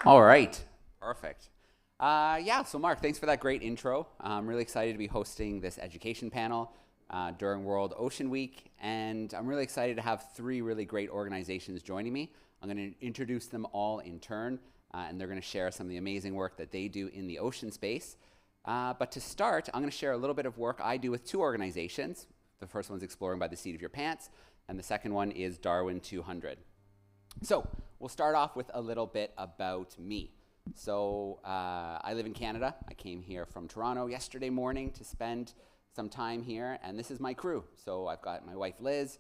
All right, perfect. Yeah, so Mark, thanks for that great intro. I'm really excited to be hosting this education panel during World Ocean Week, and I'm really excited to have three really great organizations joining me. I'm going to introduce them all in turn, and they're going to share some of the amazing work that they do in the ocean space. But to start, I'm going to share a little bit of work I do with two organizations. The first one's Exploring by the Seat of Your Pants, and the second one is Darwin 200. So we'll start off with a little bit about me. So I live in Canada. I came here from Toronto yesterday morning to spend some time here, and this is my crew. So I've got my wife Liz.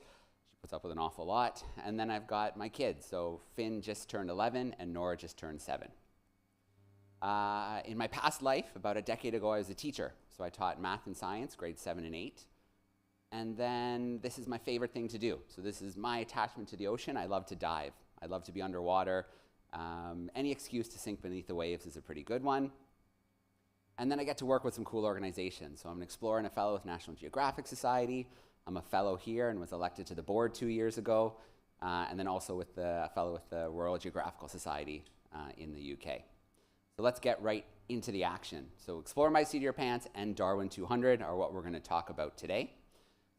She puts up with an awful lot. And then I've got my kids. So Finn just turned 11 and Nora just turned 7. In my past life, about a decade ago, I was a teacher. So I taught math and science, grades 7 and 8. And then this is my favorite thing to do. So this is my attachment to the ocean. I love to dive. I love to be underwater. Any excuse to sink beneath the waves is a pretty good one. And then I get to work with some cool organizations. So I'm an explorer and a fellow with National Geographic Society. I'm a fellow here and was elected to the board 2 years ago. And then also a fellow with the Royal Geographical Society in the UK. So let's get right into the action. So Exploring by the Seat of Your Pants and Darwin 200 are what we're going to talk about today.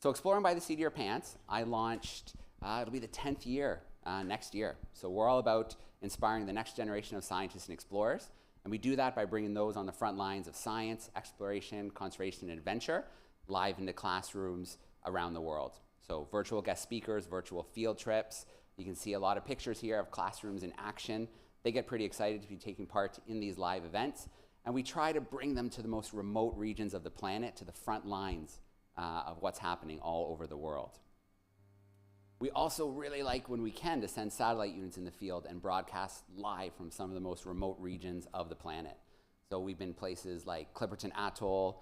So Exploring by the Seat of Your Pants, I launched, it'll be the 10th year next year. So we're all about inspiring the next generation of scientists and explorers. And we do that by bringing those on the front lines of science, exploration, conservation, and adventure live into classrooms around the world. So virtual guest speakers, virtual field trips. You can see a lot of pictures here of classrooms in action. They get pretty excited to be taking part in these live events. And we try to bring them to the most remote regions of the planet, to the front lines of what's happening all over the world. We also really like, when we can, to send satellite units in the field and broadcast live from some of the most remote regions of the planet. So we've been places like Clipperton Atoll.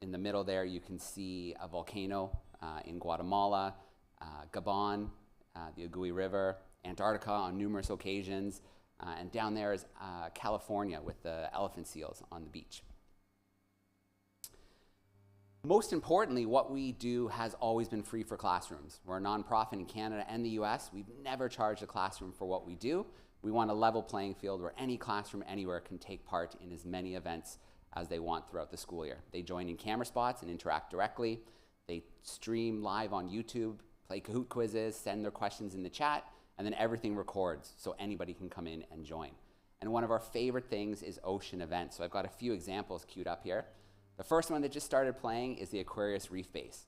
In the middle there, you can see a volcano in Guatemala, Gabon, the Agui River, Antarctica on numerous occasions, and down there is California with the elephant seals on the beach. Most importantly, what we do has always been free for classrooms. We're a nonprofit in Canada and the US. We've never charged a classroom for what we do. We want a level playing field where any classroom anywhere can take part in as many events as they want throughout the school year. They join in camera spots and interact directly. They stream live on YouTube, play Kahoot quizzes, send their questions in the chat, and then everything records so anybody can come in and join. And one of our favorite things is ocean events. So I've got a few examples queued up here. The first one that just started playing is the Aquarius Reef Base.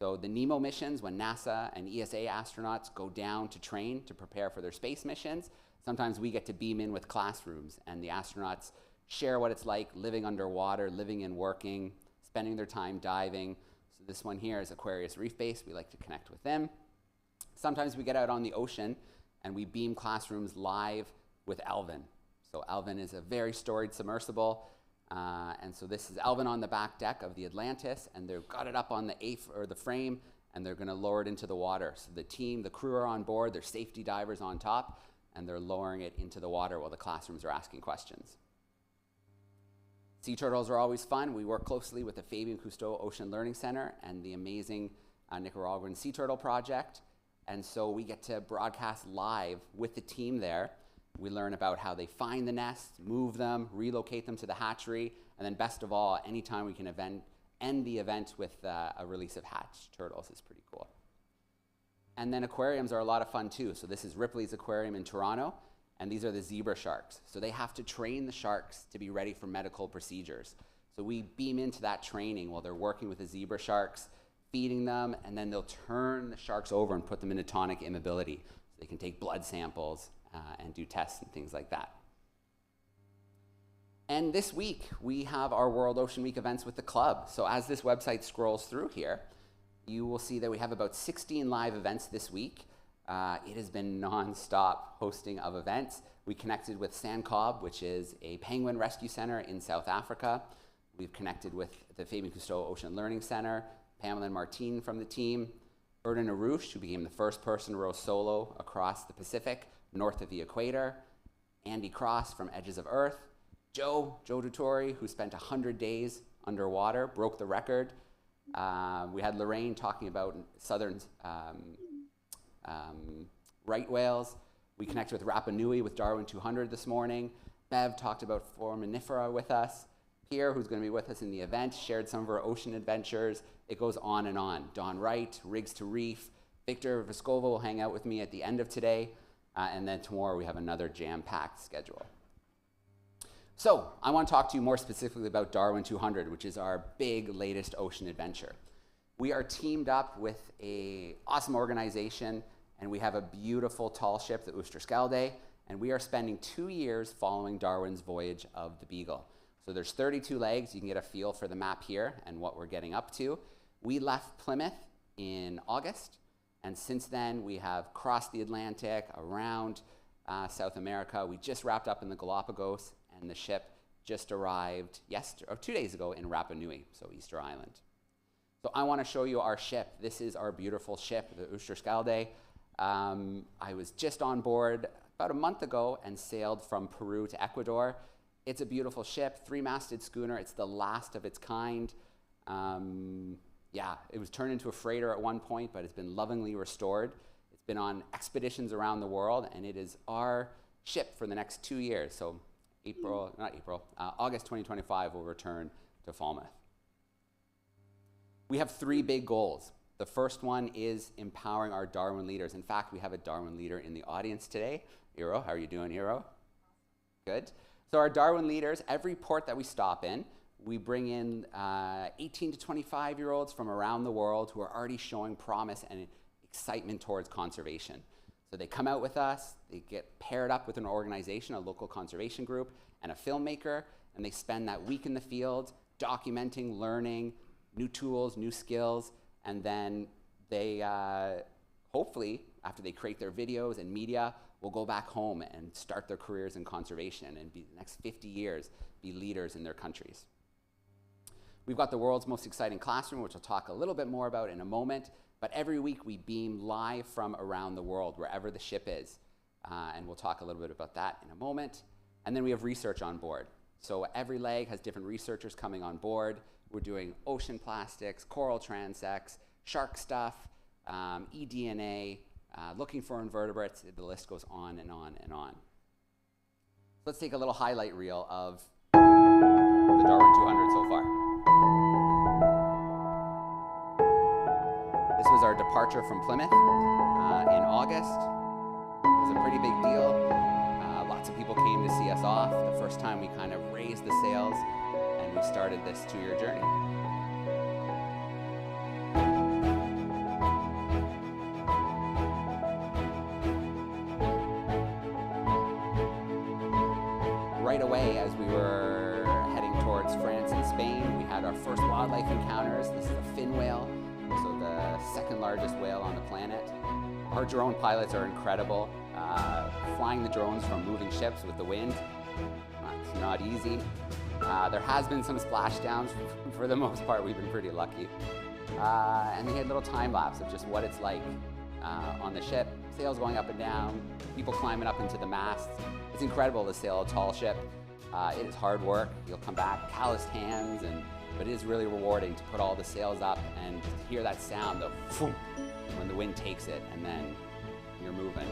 So the NEMO missions, when NASA and ESA astronauts go down to train to prepare for their space missions, sometimes we get to beam in with classrooms, and the astronauts share what it's like living underwater, living and working, spending their time diving. So this one here is Aquarius Reef Base. We like to connect with them. Sometimes we get out on the ocean and we beam classrooms live with Alvin. So Alvin is a very storied submersible. And so this is Alvin on the back deck of the Atlantis, and they've got it up on the frame, and they're going to lower it into the water. So the crew are on board, there's safety divers on top, and they're lowering it into the water while the classrooms are asking questions. Sea turtles are always fun. We work closely with the Fabien Cousteau Ocean Learning Center and the amazing Nicaraguan Sea Turtle Project. And so we get to broadcast live with the team there. We learn about how they find the nests, move them, relocate them to the hatchery, and then best of all, anytime we can end the event with a release of hatched turtles is pretty cool. And then aquariums are a lot of fun too. So this is Ripley's Aquarium in Toronto, and these are the zebra sharks. So they have to train the sharks to be ready for medical procedures. So we beam into that training while they're working with the zebra sharks, feeding them, and then they'll turn the sharks over and put them into tonic immobility. So they can take blood samples and do tests and things like that. And this week, we have our World Ocean Week events with the club. So as this website scrolls through here, you will see that we have about 16 live events this week. It has been non-stop hosting of events. We connected with Sandcob, which is a penguin rescue center in South Africa. We've connected with the Fabien Cousteau Ocean Learning Center, Pamela and Martine from the team, Erden Arush, who became the first person to row solo across the Pacific, north of the equator, Andy Cross from Edges of Earth, Joe Dutori, who spent 100 days underwater, broke the record. We had Lorraine talking about southern right whales. We connected with Rapa Nui with Darwin 200 this morning. Bev talked about foraminifera with us. Pierre, who's going to be with us in the event, shared some of our ocean adventures. It goes on and on. Don Wright, Rigs to Reef. Victor Vescova will hang out with me at the end of today. And then tomorrow we have another jam-packed schedule. So I want to talk to you more specifically about Darwin 200, which is our big latest ocean adventure. We are teamed up with an awesome organization, and we have a beautiful tall ship, the Oosterschelde, and we are spending 2 years following Darwin's voyage of the Beagle. So there's 32 legs. You can get a feel for the map here and what we're getting up to. We left Plymouth in August, and since then we have crossed the Atlantic, around South America. We just wrapped up in the Galapagos, and the ship just arrived 2 days ago in Rapa Nui, so Easter Island. So I want to show you our ship. This is our beautiful ship, the Oosterschelde. I was just on board about a month ago and sailed from Peru to Ecuador. It's a beautiful ship, 3-masted schooner. It's the last of its kind. Yeah, it was turned into a freighter at one point, but it's been lovingly restored. It's been on expeditions around the world, and it is our ship for the next 2 years. So August 2025 will return to Falmouth. We have 3 big goals. The first one is empowering our Darwin leaders. In fact, we have a Darwin leader in the audience today. Eero, how are you doing, Eero? Good. So our Darwin leaders, every port that we stop in, we bring in 18 to 25-year-olds from around the world who are already showing promise and excitement towards conservation. So they come out with us, they get paired up with an organization, a local conservation group, and a filmmaker, and they spend that week in the field documenting, learning, new tools, new skills, and then they, hopefully, after they create their videos and media, will go back home and start their careers in conservation and be the next 50 years, be leaders in their countries. We've got the world's most exciting classroom, which I'll talk a little bit more about in a moment, but every week we beam live from around the world, wherever the ship is, and we'll talk a little bit about that in a moment. And then we have research on board. So every leg has different researchers coming on board. We're doing ocean plastics, coral transects, shark stuff, eDNA, looking for invertebrates. The list goes on and on and on. Let's take a little highlight reel of the Darwin 200 so far. This was our departure from Plymouth in August. It was a pretty big deal. Lots of people came to see us off. The first time we kind of raised the sails and we started this 2-year journey. Right away, as we were heading towards France and Spain, we had our first wildlife encounters. This is a fin whale, so the second largest whale on the planet. Our drone pilots are incredible. Flying the drones from moving ships with the wind, it's not easy. There has been some splashdowns. For the most part, we've been pretty lucky. And they had little time lapse of just what it's like on the ship, sails going up and down, people climbing up into the masts. It's incredible to sail a tall ship. It is hard work. You'll come back calloused hands, but it is really rewarding to put all the sails up and hear that sound of phoom, when the wind takes it, and then you're moving.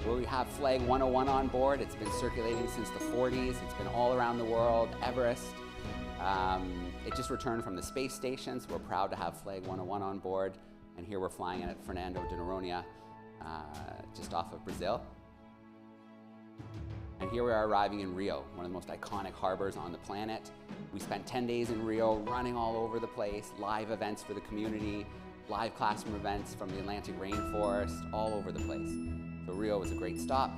Where we have Flag 101 on board. It's been circulating since the 40s. It's been all around the world, Everest. It just returned from the space station, so we're proud to have Flag 101 on board. And here we're flying it at Fernando de Noronha, just off of Brazil. And here we are arriving in Rio, one of the most iconic harbors on the planet. We spent 10 days in Rio, running all over the place, live events for the community, live classroom events from the Atlantic rainforest, all over the place. So Rio was a great stop.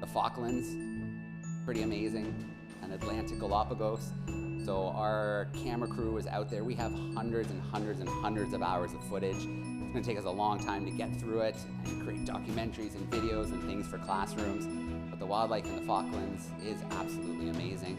The Falklands, pretty amazing, and Atlantic Galapagos. So our camera crew was out there. We have hundreds and hundreds and hundreds of hours of footage. It's gonna take us a long time to get through it and create documentaries and videos and things for classrooms. But the wildlife in the Falklands is absolutely amazing.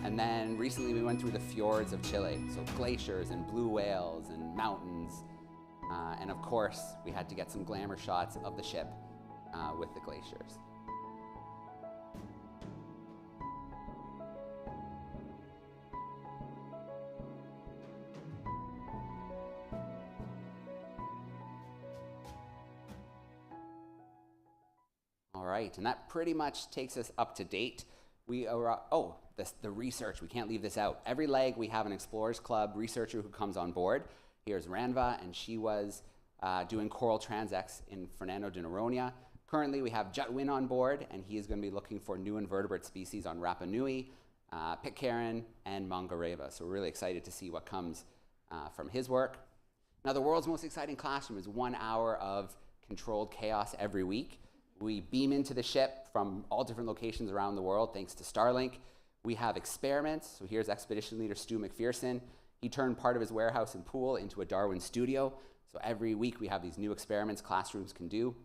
And then recently we went through the fjords of Chile, so glaciers and blue whales and mountains. And of course, we had to get some glamour shots of the ship with the glaciers. All right, and that pretty much takes us up to date. We are, the research, we can't leave this out. Every leg we have an Explorers Club researcher who comes on board. Here's Ranva, and she was doing coral transects in Fernando de Noronha. Currently we have Jutwin on board, and he is going to be looking for new invertebrate species on Rapa Nui, Pitcairn, and Mangareva. So we're really excited to see what comes from his work. Now the world's most exciting classroom is 1 hour of controlled chaos every week. We beam into the ship from all different locations around the world thanks to Starlink. We have experiments. So here's expedition leader Stu McPherson. He turned part of his warehouse and pool into a Darwin studio. So every week we have these new experiments classrooms can do.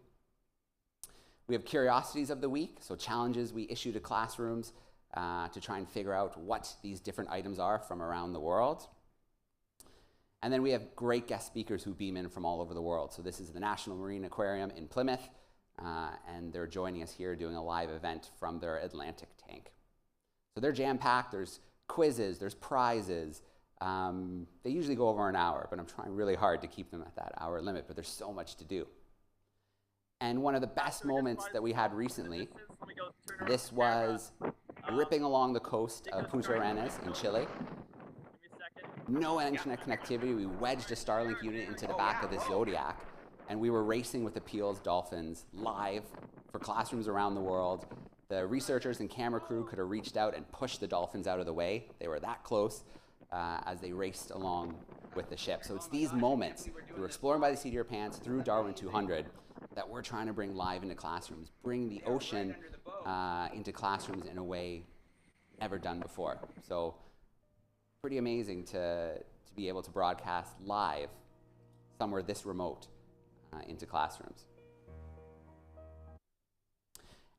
We have curiosities of the week, so challenges we issue to classrooms to try and figure out what these different items are from around the world. And then we have great guest speakers who beam in from all over the world. So this is the National Marine Aquarium in Plymouth. And they're joining us here doing a live event from their Atlantic tank. So they're jam-packed, there's quizzes, there's prizes. They usually go over an hour, but I'm trying really hard to keep them at that hour limit, but there's so much to do. And one of the best moments that we had recently, this was ripping along the coast of Punta Arenas in Chile. No internet connectivity, we wedged a Starlink unit into the back of this Zodiac, and we were racing with the Peel's dolphins live for classrooms around the world. The researchers and camera crew could have reached out and pushed the dolphins out of the way. They were that close as they raced along with the ship. So it's these moments, through exploring by the seat of your pants, through Darwin 200, that we're trying to bring live into classrooms, bring the ocean into classrooms in a way never done before. So pretty amazing to be able to broadcast live somewhere this remote into classrooms.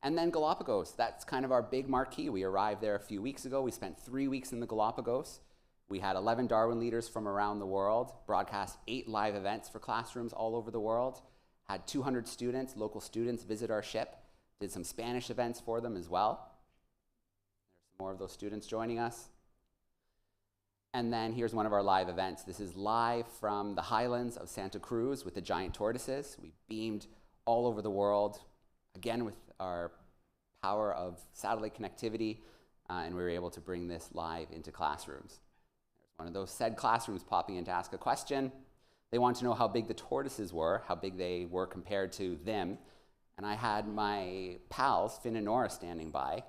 And then Galapagos, that's kind of our big marquee. We arrived there a few weeks ago. We spent 3 weeks in the Galapagos. We had 11 Darwin leaders from around the world, broadcast 8 live events for classrooms all over the world, had 200 students, local students, visit our ship, did some Spanish events for them as well. There's some more of those students joining us. And then here's one of our live events. This is live from the highlands of Santa Cruz with the giant tortoises. We beamed all over the world, again with our power of satellite connectivity, and we were able to bring this live into classrooms. There's one of those said classrooms popping in to ask a question. They wanted to know how big the tortoises were, how big they were compared to them. And I had my pals, Finn and Nora, standing by,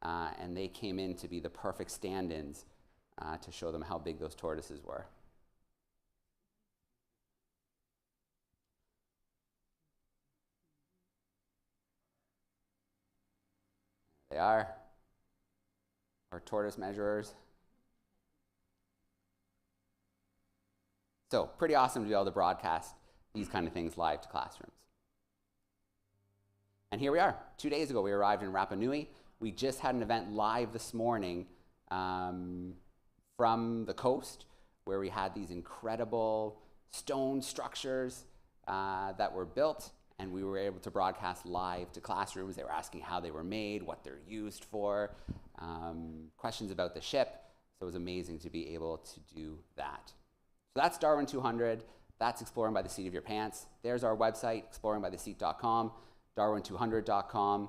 and they came in to be the perfect stand-ins to show them how big those tortoises were. There they are, our tortoise measurers. So pretty awesome to be able to broadcast these kind of things live to classrooms. And here we are. 2 days ago, we arrived in Rapa Nui. We just had an event live this morning from the coast, where we had these incredible stone structures that were built, and we were able to broadcast live to classrooms. They were asking how they were made, what they're used for, questions about the ship. So it was amazing to be able to do that. So that's Darwin 200. That's Exploring by the Seat of Your Pants. There's our website, exploringbytheseat.com, darwin200.com,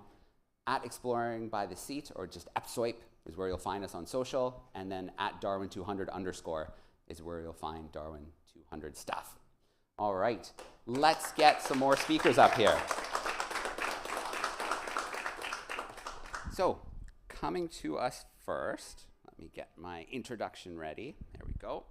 at Exploring by the Seat, or just @EPSWIPE is where you'll find us on social, and then at Darwin200_ is where you'll find Darwin 200 stuff. All right, let's get some more speakers up here. So, coming to us first, let me get my introduction ready. There we go.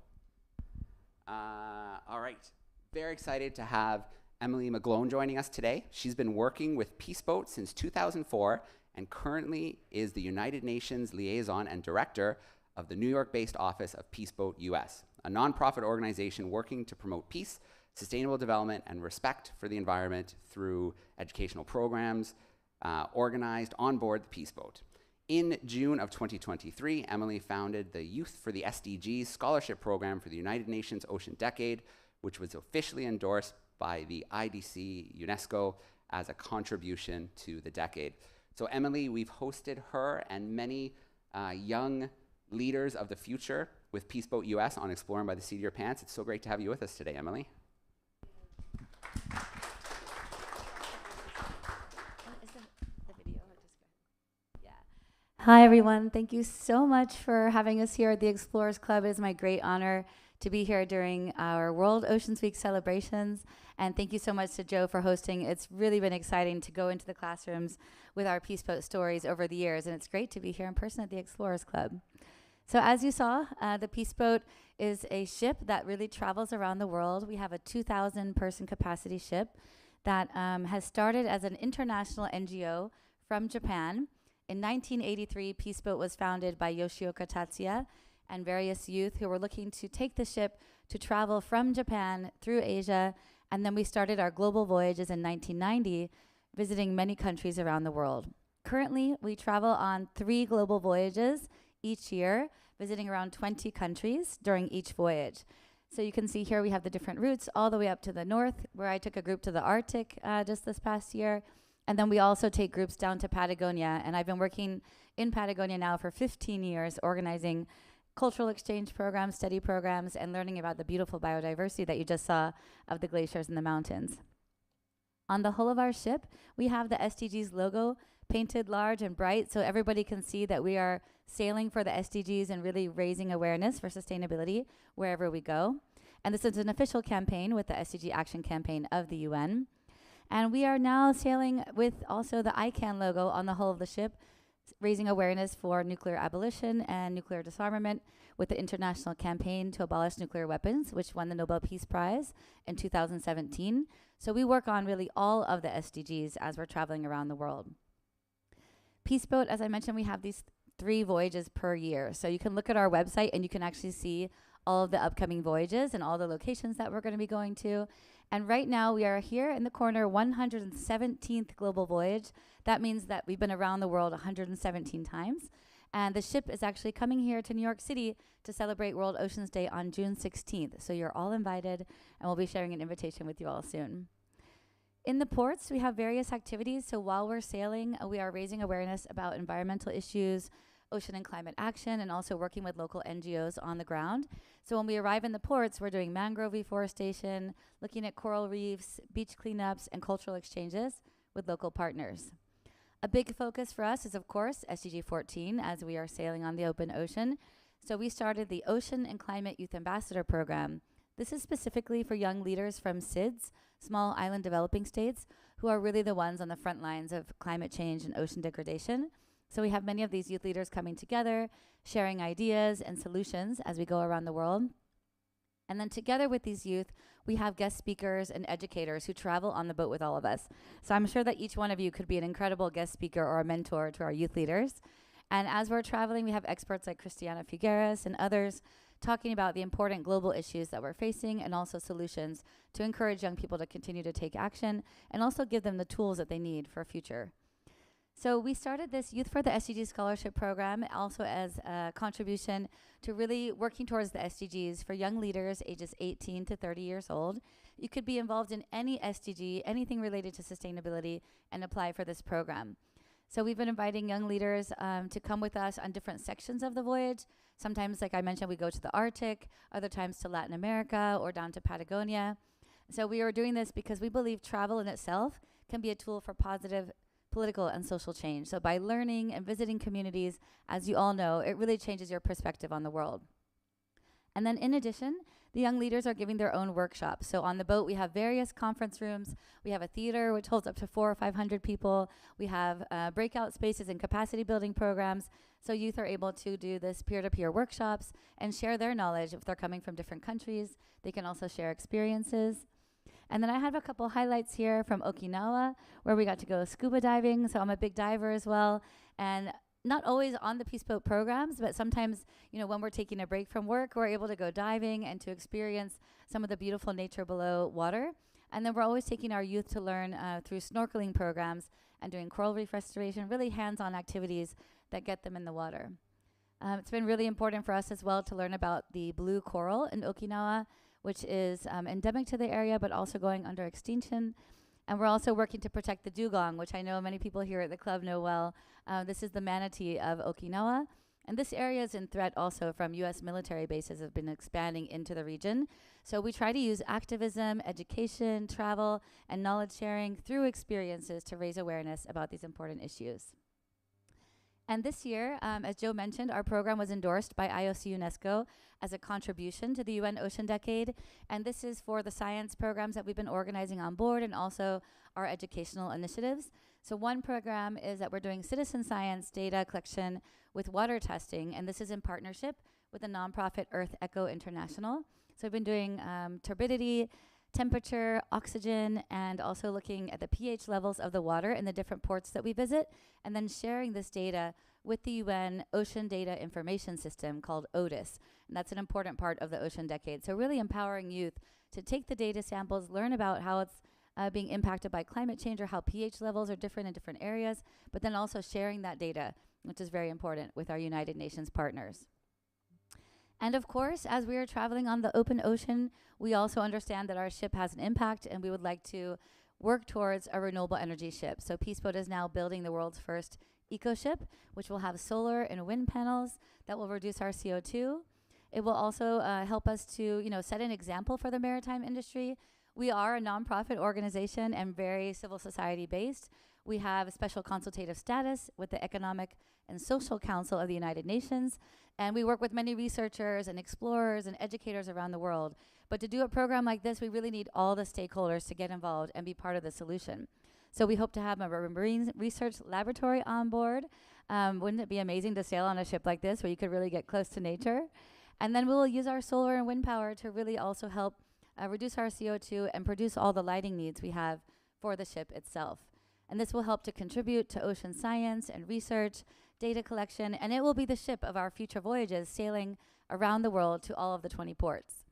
All right, very excited to have Emilie McGlone joining us today. She's been working with Peace Boat since 2004 and currently is the United Nations Liaison and Director of the New York-based office of Peace Boat US, a nonprofit organization working to promote peace, sustainable development, and respect for the environment through educational programs organized on board the Peace Boat. In June of 2023, Emilie founded the Youth for the SDGs Scholarship Program for the United Nations Ocean Decade, which was officially endorsed by the IDC UNESCO as a contribution to the decade. So Emilie, we've hosted her and many young leaders of the future with Peaceboat US on Exploring by the Seat of Your Pants. It's so great to have you with us today, Emilie. Hi, everyone. Thank you so much for having us here at the Explorers Club. It is my great honor to be here during our World Oceans Week celebrations. And thank you so much to Joe for hosting. It's really been exciting to go into the classrooms with our Peaceboat stories over the years. And it's great to be here in person at the Explorers Club. So as you saw, the Peaceboat is a ship that really travels around the world. We have a 2,000 person capacity ship that has started as an international NGO from Japan. In 1983, Peaceboat was founded by Yoshioka Tatsuya and various youth who were looking to take the ship to travel from Japan through Asia. And then we started our global voyages in 1990, visiting many countries around the world. Currently, we travel on 3 global voyages each year, visiting around 20 countries during each voyage. So you can see here we have the different routes all the way up to the north, where I took a group to the Arctic just this past year. And then we also take groups down to Patagonia. And I've been working in Patagonia now for 15 years, organizing cultural exchange programs, study programs, and learning about the beautiful biodiversity that you just saw of the glaciers and the mountains. On the hull of our ship, we have the SDGs logo painted large and bright so everybody can see that we are sailing for the SDGs and really raising awareness for sustainability wherever we go. And this is an official campaign with the SDG Action Campaign of the UN. And we are now sailing with also the ICANN logo on the hull of the ship, raising awareness for nuclear abolition and nuclear disarmament with the International Campaign to Abolish Nuclear Weapons, which won the Nobel Peace Prize in 2017. So we work on really all of the SDGs as we're traveling around the world. Peaceboat, as I mentioned, we have these 3 voyages per year. So you can look at our website and you can actually see all of the upcoming voyages and all the locations that we're going to be going to. And right now we are here in the corner, 117th global voyage. That means that we've been around the world 117 times. And the ship is actually coming here to New York City to celebrate World Oceans Day on June 16th. So you're all invited, and we'll be sharing an invitation with you all soon. In the ports, we have various activities. So while we're sailing, we are raising awareness about environmental issues, ocean and climate action, and also working with local NGOs on the ground. So when we arrive in the ports, we're doing mangrove reforestation, looking at coral reefs, beach cleanups, and cultural exchanges with local partners. A big focus for us is, of course, SDG 14 as we are sailing on the open ocean. So we started the Ocean and Climate Youth Ambassador Program. This is specifically for young leaders from SIDS, small island developing states, who are really the ones on the front lines of climate change and ocean degradation. So we have many of these youth leaders coming together, sharing ideas and solutions as we go around the world. And then together with these youth, we have guest speakers and educators who travel on the boat with all of us. So I'm sure that each one of you could be an incredible guest speaker or a mentor to our youth leaders. And as we're traveling, we have experts like Cristiana Figueres and others talking about the important global issues that we're facing and also solutions to encourage young people to continue to take action and also give them the tools that they need for a future. So we started this Youth for the SDGs Scholarship Program also as a contribution to really working towards the SDGs for young leaders ages 18 to 30 years old. You could be involved in any SDG, anything related to sustainability, and apply for this program. So we've been inviting young leaders to come with us on different sections of the voyage. Sometimes, like I mentioned, we go to the Arctic, other times to Latin America or down to Patagonia. So we are doing this because we believe travel in itself can be a tool for positive political and social change. So by learning and visiting communities, as you all know, it really changes your perspective on the world. And then in addition, the young leaders are giving their own workshops. So on the boat, we have various conference rooms. We have a theater, which holds up to 400 or 500 people. We have breakout spaces and capacity building programs. So youth are able to do this peer-to-peer workshops and share their knowledge. If they're coming from different countries, they can also share experiences. And then I have a couple highlights here from Okinawa, where we got to go scuba diving. So I'm a big diver as well. And not always on the Peaceboat programs, but sometimes, when we're taking a break from work, we're able to go diving and to experience some of the beautiful nature below water. And then we're always taking our youth to learn through snorkeling programs and doing coral reef restoration, really hands-on activities that get them in the water. It's been really important for us as well to learn about the blue coral in Okinawa, which is endemic to the area, but also going under extinction. And we're also working to protect the dugong, which I know many people here at the club know well. This is the manatee of Okinawa. And this area is in threat also from U.S. military bases have been expanding into the region. So we try to use activism, education, travel, and knowledge sharing through experiences to raise awareness about these important issues. And this year, as Joe mentioned, our program was endorsed by IOC UNESCO as a contribution to the UN Ocean Decade. And this is for the science programs that we've been organizing on board and also our educational initiatives. So one program is that we're doing citizen science data collection with water testing, and this is in partnership with the nonprofit Earth Echo International. So we've been doing turbidity, temperature, oxygen, and also looking at the pH levels of the water in the different ports that we visit, and then sharing this data with the UN Ocean Data Information System called ODIS. And that's an important part of the Ocean Decade. So really empowering youth to take the data samples, learn about how it's being impacted by climate change or how pH levels are different in different areas, but then also sharing that data, which is very important with our United Nations partners. And of course, as we are traveling on the open ocean, we also understand that our ship has an impact and we would like to work towards a renewable energy ship. So Peaceboat is now building the world's first eco ship, which will have solar and wind panels that will reduce our CO2. It will also help us to, set an example for the maritime industry. We are a nonprofit organization and very civil society based. We have a special consultative status with the Economic and Social Council of the United Nations, and we work with many researchers and explorers and educators around the world. But to do a program like this, we really need all the stakeholders to get involved and be part of the solution. So we hope to have a marine research laboratory on board. Wouldn't it be amazing to sail on a ship like this where you could really get close to nature? And then we'll use our solar and wind power to really also help reduce our CO2 and produce all the lighting needs we have for the ship itself. And this will help to contribute to ocean science and research, data collection, and it will be the ship of our future voyages sailing around the world to all of the 20 ports.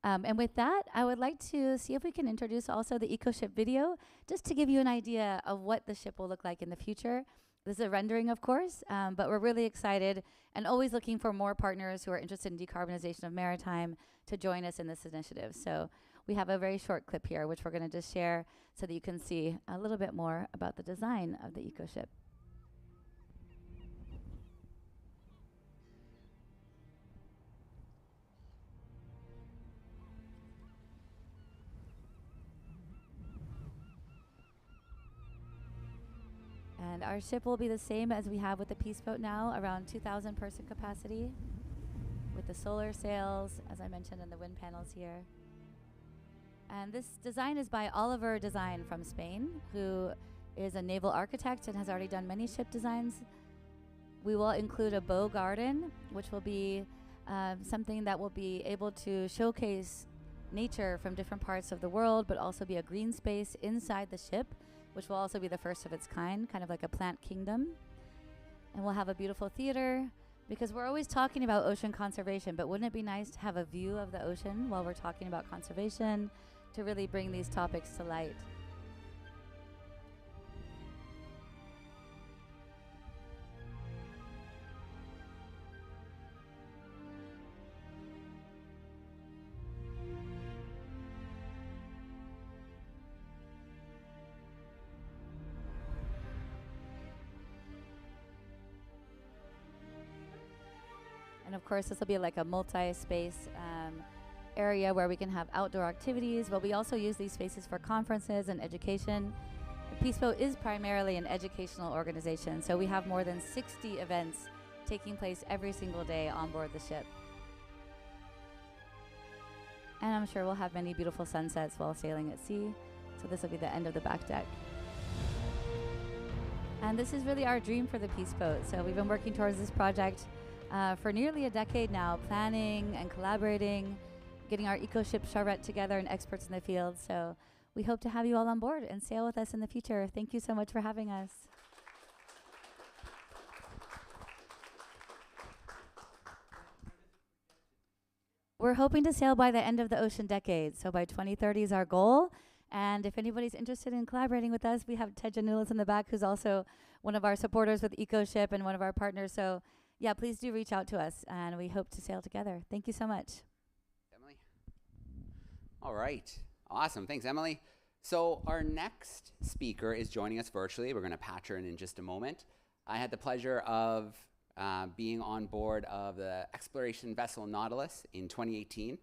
And with that, I would like to see if we can introduce also the EcoShip video, just to give you an idea of what the ship will look like in the future. This is a rendering, of course, but we're really excited and always looking for more partners who are interested in decarbonization of maritime to join us in this initiative. So we have a very short clip here, which we're going to just share so that you can see a little bit more about the design of the EcoShip. And our ship will be the same as we have with the Peaceboat now, around 2,000 person capacity, with the solar sails, as I mentioned, and the wind panels here. And this design is by Oliver Design from Spain, who is a naval architect and has already done many ship designs. We will include a bow garden, which will be something that will be able to showcase nature from different parts of the world, but also be a green space inside the ship, which will also be the first of its kind of like a plant kingdom. And we'll have a beautiful theater, because we're always talking about ocean conservation, but wouldn't it be nice to have a view of the ocean while we're talking about conservation to really bring these topics to light? And of course, this will be like a multi-space area where we can have outdoor activities, but we also use these spaces for conferences and education. Peaceboat is primarily an educational organization, so we have more than 60 events taking place every single day on board the ship. And I'm sure we'll have many beautiful sunsets while sailing at sea. So this will be the end of the back deck. And this is really our dream for the Peaceboat. So we've been working towards this project for nearly a decade now, planning and collaborating, getting our EcoShip charrette together and experts in the field. So we hope to have you all on board and sail with us in the future. Thank you so much for having us. We're hoping to sail by the end of the Ocean Decade. So by 2030 is our goal. And if anybody's interested in collaborating with us, we have Ted Janulis in the back, who's also one of our supporters with EcoShip and one of our partners. So yeah, please do reach out to us, and we hope to sail together. Thank you so much. Emily? All right. Awesome. Thanks, Emily. So our next speaker is joining us virtually. We're going to patch her in just a moment. I had the pleasure of being on board of the Exploration Vessel Nautilus in 2018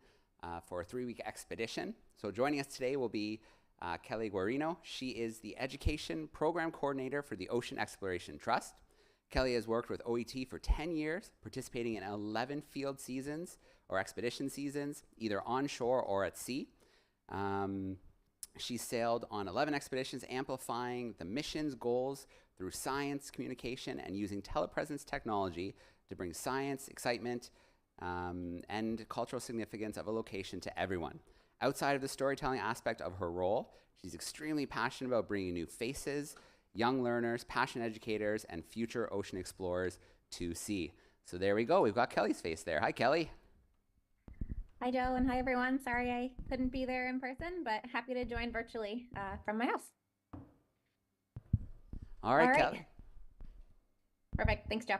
for a 3-week expedition. So joining us today will be Kelly Guarino. She is the Education Program Coordinator for the Ocean Exploration Trust. Kelly has worked with OET for 10 years, participating in 11 field seasons or expedition seasons, either onshore or at sea. She sailed on 11 expeditions, amplifying the mission's goals through science, communication, and using telepresence technology to bring science, excitement, and cultural significance of a location to everyone. Outside of the storytelling aspect of her role, she's extremely passionate about bringing new faces, young learners, passionate educators, and future ocean explorers to sea. So there we go. We've got Kelly's face there. Hi, Kelly. Hi, Joe, and hi, everyone. Sorry I couldn't be there in person, but happy to join virtually from my house. All right, Kelly. Perfect. Thanks, Joe.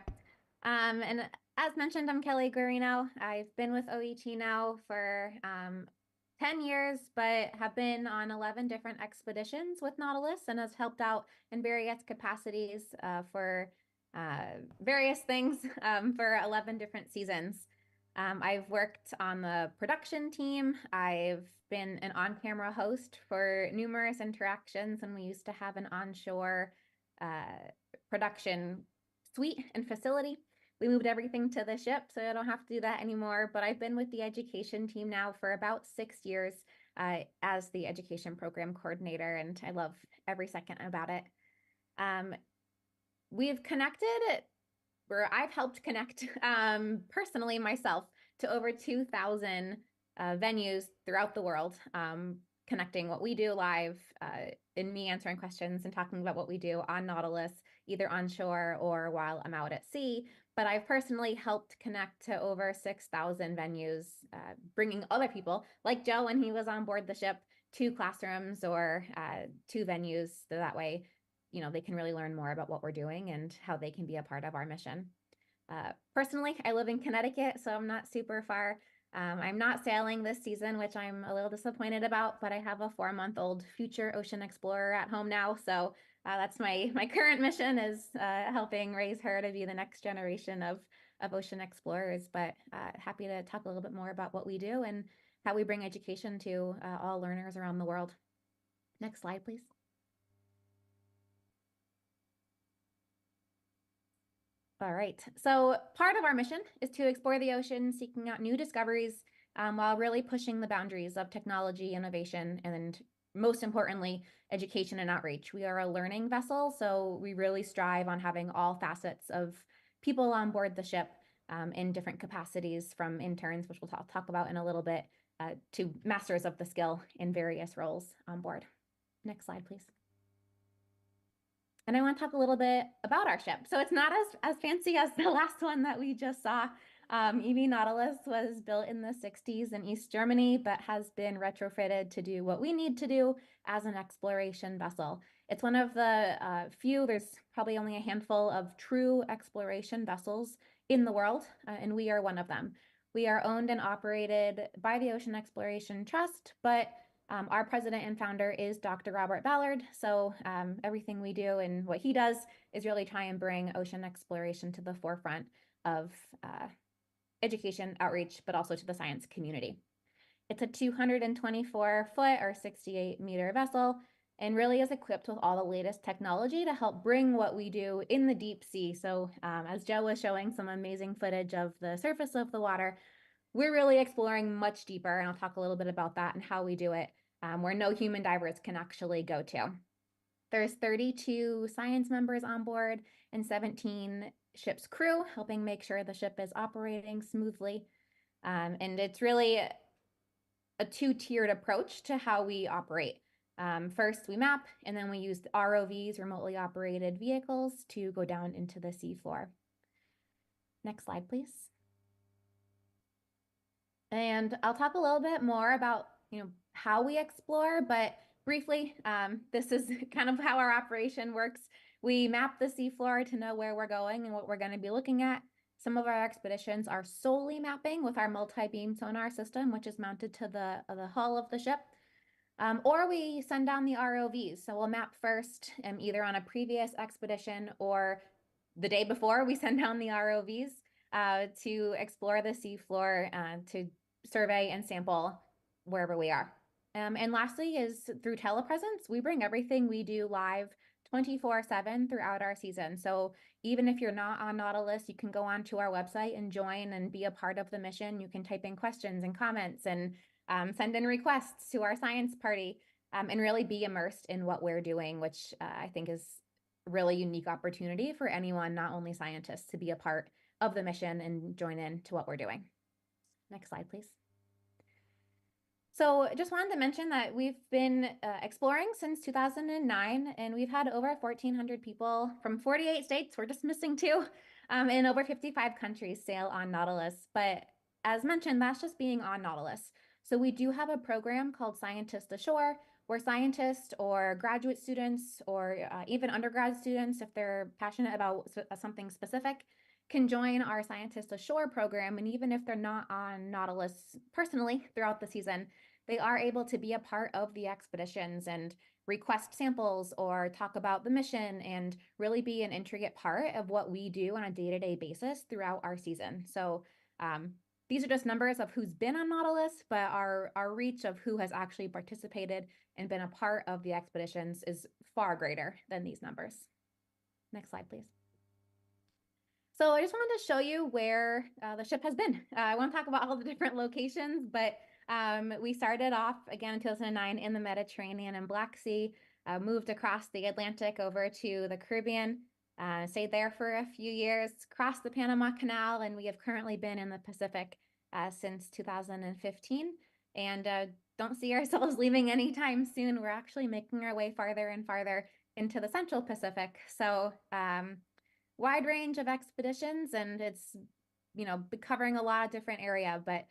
And as mentioned, I'm Kelly Guarino. I've been with OET now for 10 years, but have been on 11 different expeditions with Nautilus and has helped out in various capacities for various things for 11 different seasons. I've worked on the production team. I've been an on-camera host for numerous interactions, and we used to have an onshore production suite and facility. We moved everything to the ship, so I don't have to do that anymore. But I've been with the education team now for about 6 years as the education program coordinator, and I love every second about it. We've connected, or I've helped connect personally myself to over 2,000 venues throughout the world, connecting what we do live in me answering questions and talking about what we do on Nautilus, either onshore or while I'm out at sea. But I've personally helped connect to over 6,000 venues, bringing other people like Joe when he was on board the ship to classrooms or to venues. So that way, you know, they can really learn more about what we're doing and how they can be a part of our mission. Personally, I live in Connecticut, so I'm not super far. I'm not sailing this season, which I'm a little disappointed about, but I have a 4-month-old future ocean explorer at home now. So that's my current mission, is helping raise her to be the next generation of ocean explorers. But happy to talk a little bit more about what we do and how we bring education to all learners around the world. Next slide, please. All right, so part of our mission is to explore the ocean, seeking out new discoveries while really pushing the boundaries of technology, innovation, and most importantly, education and outreach. We are a learning vessel, so we really strive on having all facets of people on board the ship in different capacities, from interns, which we'll talk about in a little bit, to masters of the skill in various roles on board. Next slide, please. And I want to talk a little bit about our ship. So it's not as fancy as the last one that we just saw. EV Nautilus was built in the 60s in East Germany, but has been retrofitted to do what we need to do as an exploration vessel. It's one of the few, there's probably only a handful of true exploration vessels in the world, and we are one of them. We are owned and operated by the Ocean Exploration Trust, but our president and founder is Dr. Robert Ballard. So everything we do and what he does is really try and bring ocean exploration to the forefront of education, outreach, but also to the science community. It's a 224-foot or 68-meter vessel, and really is equipped with all the latest technology to help bring what we do in the deep sea. So as Joe was showing some amazing footage of the surface of the water, we're really exploring much deeper, and I'll talk a little bit about that and how we do it, where no human divers can actually go to. There's 32 science members on board and 17 ship's crew, helping make sure the ship is operating smoothly. And it's really a two-tiered approach to how we operate. First, we map, and then we use the ROVs, remotely operated vehicles, to go down into the seafloor. Next slide, please. And I'll talk a little bit more about, how we explore, but briefly, this is kind of how our operation works. We map the seafloor to know where we're going and what we're going to be looking at. Some of our expeditions are solely mapping with our multi-beam sonar system, which is mounted to the hull of the ship. Or we send down the ROVs. So we'll map first, either on a previous expedition or the day before we send down the ROVs to explore the seafloor, to survey and sample wherever we are. And lastly is through telepresence. We bring everything we do live 24/7 throughout our season. So even if you're not on Nautilus, you can go onto our website and join and be a part of the mission. You can type in questions and comments and send in requests to our science party, and really be immersed in what we're doing, which I think is a really unique opportunity for anyone, not only scientists, to be a part of the mission and join in to what we're doing. Next slide, please. So I just wanted to mention that we've been exploring since 2009, and we've had over 1,400 people from 48 states, we're just missing 2, in over 55 countries sail on Nautilus. But as mentioned, that's just being on Nautilus. So we do have a program called Scientist Ashore, where scientists or graduate students or even undergrad students, if they're passionate about something specific, can join our Scientist Ashore program. And even if they're not on Nautilus personally throughout the season, they are able to be a part of the expeditions and request samples or talk about the mission and really be an intricate part of what we do on a day-to-day basis throughout our season. So these are just numbers of who's been on Nautilus, but our reach of who has actually participated and been a part of the expeditions is far greater than these numbers. Next slide, please. So I just wanted to show you where the ship has been. I won't talk about all the different locations, but we started off again in 2009 in the Mediterranean and Black Sea, moved across the Atlantic over to the Caribbean, stayed there for a few years, crossed the Panama Canal, and we have currently been in the Pacific since 2015, and don't see ourselves leaving anytime soon. We're actually making our way farther and farther into the Central Pacific. So wide range of expeditions, and it's, you know, covering a lot of different area, but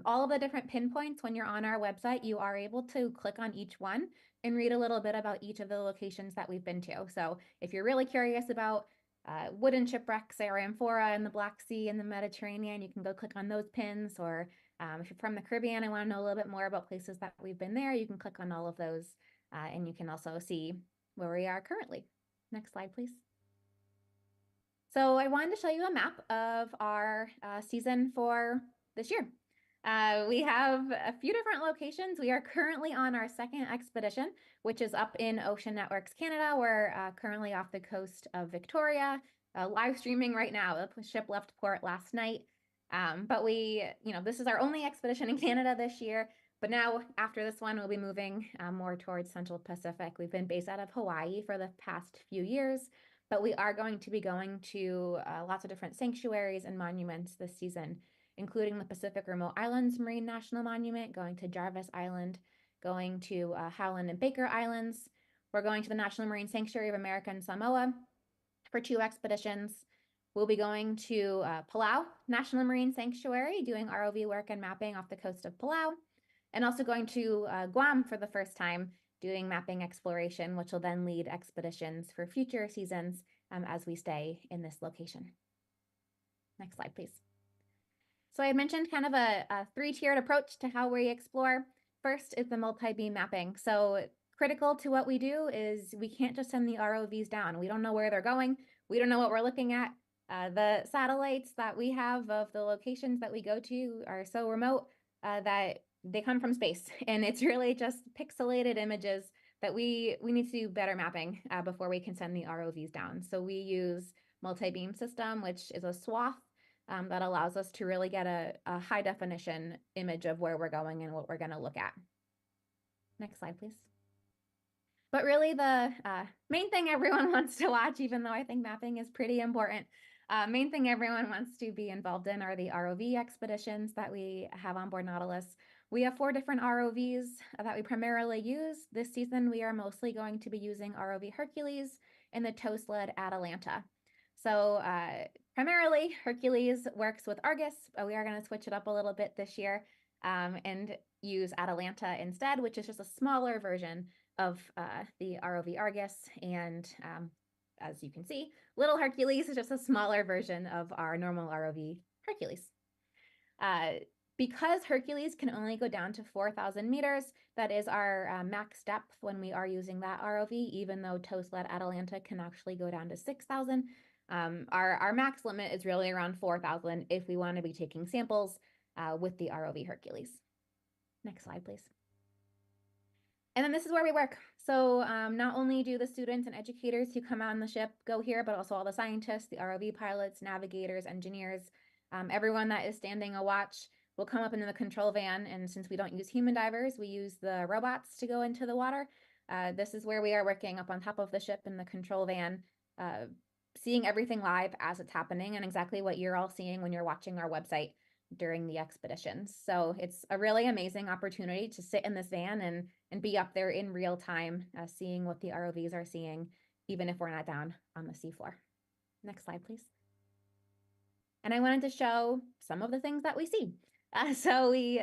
all of the different pinpoints when you're on our website, you are able to click on each one and read a little bit about each of the locations that we've been to. So if you're really curious about wooden shipwrecks or amphora in the Black Sea and the Mediterranean, you can go click on those pins. Or if you're from the Caribbean and want to know a little bit more about places that we've been there, you can click on all of those, and you can also see where we are currently. Next slide, please. So I wanted to show you a map of our season for this year. We have a few different locations. We are currently on our second expedition, which is up in Ocean Networks, Canada. We're currently off the coast of Victoria, live streaming right now. The ship left port last night. But this is our only expedition in Canada this year. But now after this one, we'll be moving more towards Central Pacific. We've been based out of Hawaii for the past few years, but we are going to be going to lots of different sanctuaries and monuments this season, including the Pacific Remote Islands Marine National Monument, going to Jarvis Island, going to Howland and Baker Islands. We're going to the National Marine Sanctuary of American Samoa for 2 expeditions. We'll be going to Palau National Marine Sanctuary, doing ROV work and mapping off the coast of Palau, and also going to Guam for the first time, doing mapping exploration, which will then lead expeditions for future seasons as we stay in this location. Next slide, please. So I mentioned kind of a 3-tiered approach to how we explore. First is the multi-beam mapping. So critical to what we do is we can't just send the ROVs down. We don't know where they're going. We don't know what we're looking at. The satellites that we have of the locations that we go to are so remote that they come from space, and it's really just pixelated images that we need to do better mapping before we can send the ROVs down. So we use multi-beam system, which is a swath that allows us to really get a high definition image of where we're going and what we're going to look at. Next slide, please. But really the main thing everyone wants to watch, even though I think mapping is pretty important, main thing everyone wants to be involved in are the ROV expeditions that we have on board Nautilus. We have 4 different ROVs that we primarily use. This season, we are mostly going to be using ROV Hercules and the tow-sled Atalanta. So primarily, Hercules works with Argus, but we are going to switch it up a little bit this year and use Atalanta instead, which is just a smaller version of the ROV Argus. And as you can see, little Hercules is just a smaller version of our normal ROV Hercules. Because Hercules can only go down to 4,000 meters, that is our max depth when we are using that ROV, even though tow-sled Atalanta can actually go down to 6,000. Our max limit is really around 4,000 if we want to be taking samples with the ROV Hercules. Next slide, please. And then this is where we work. So not only do the students and educators who come on the ship go here, but also all the scientists, the ROV pilots, navigators, engineers, everyone that is standing a watch will come up into the control van. And since we don't use human divers, we use the robots to go into the water. This is where we are working up on top of the ship in the control van, seeing everything live as it's happening and exactly what you're all seeing when you're watching our website during the expeditions. So it's a really amazing opportunity to sit in this van and be up there in real time, seeing what the ROVs are seeing, even if we're not down on the seafloor. Next slide, please. And I wanted to show some of the things that we see. So we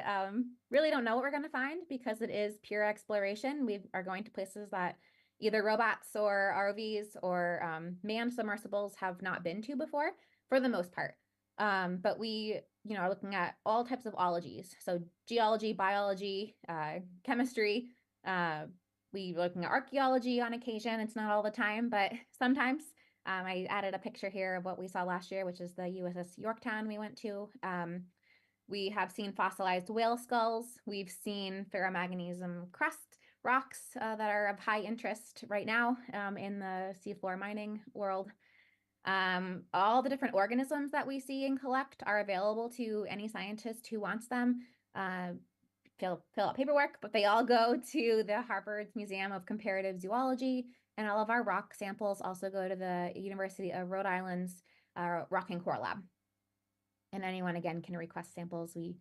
really don't know what we're going to find because it is pure exploration. We are going to places that either robots or ROVs or manned submersibles have not been to before, for the most part. But we, are looking at all types of ologies. So geology, biology, chemistry. We're looking at archaeology on occasion. It's not all the time, but sometimes. I added a picture here of what we saw last year, which is the USS Yorktown we went to. We have seen fossilized whale skulls. We've seen ferromanganesum crust rocks that are of high interest right now in the seafloor mining world. All the different organisms that we see and collect are available to any scientist who wants them. Fill out paperwork, but they all go to the Harvard Museum of Comparative Zoology, and all of our rock samples also go to the University of Rhode Island's Rock and Core Lab. And anyone, again, can request samples. We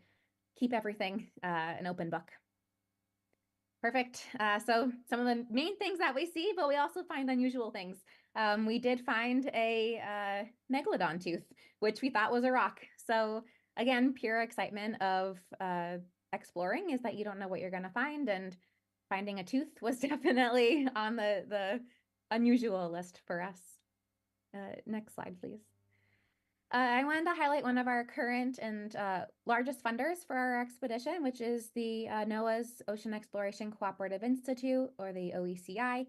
keep everything an open book. Perfect. So some of the main things that we see, but we also find unusual things. We did find a megalodon tooth, which we thought was a rock. So again, pure excitement of exploring is that you don't know what you're going to find, and finding a tooth was definitely on the unusual list for us. Next slide, please. I wanted to highlight one of our current and largest funders for our expedition, which is the NOAA's Ocean Exploration Cooperative Institute, or the OECI.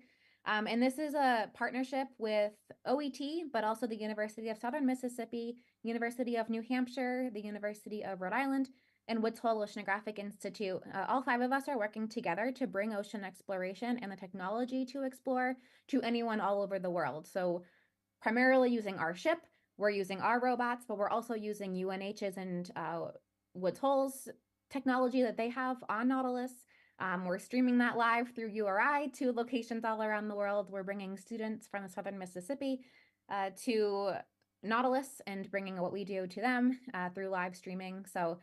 And this is a partnership with OET, but also the University of Southern Mississippi, University of New Hampshire, the University of Rhode Island, and Woods Hole Oceanographic Institute. All 5 of us are working together to bring ocean exploration and the technology to explore to anyone all over the world. So primarily using our ship, we're using our robots, but we're also using UNH's and Woods Hole's technology that they have on Nautilus. We're streaming that live through URI to locations all around the world. We're bringing students from the Southern Mississippi to Nautilus and bringing what we do to them through live streaming. So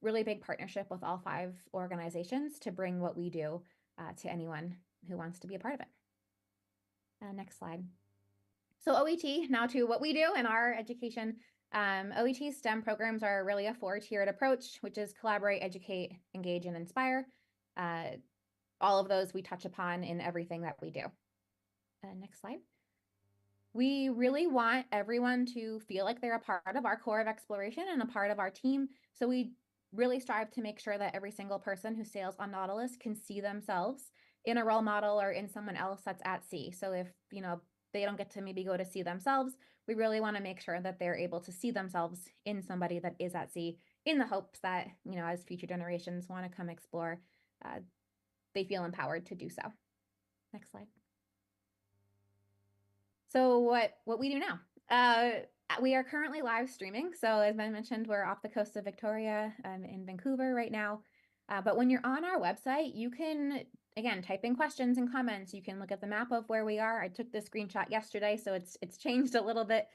really big partnership with all 5 organizations to bring what we do to anyone who wants to be a part of it. Next slide. So OET, now to what we do in our education. OET STEM programs are really a 4-tiered approach, which is collaborate, educate, engage, and inspire. All of those we touch upon in everything that we do. Next slide. We really want everyone to feel like they're a part of our core of exploration and a part of our team. So we really strive to make sure that every single person who sails on Nautilus can see themselves in a role model or in someone else that's at sea. So if, they don't get to maybe go to sea themselves, we really want to make sure that they're able to see themselves in somebody that is at sea, in the hopes that, as future generations want to come explore, they feel empowered to do so. Next slide. So what we do now, we are currently live streaming. So as I mentioned, we're off the coast of Victoria in Vancouver right now. But when you're on our website, you can, again, type in questions and comments. You can look at the map of where we are. I took this screenshot yesterday, so it's changed a little bit.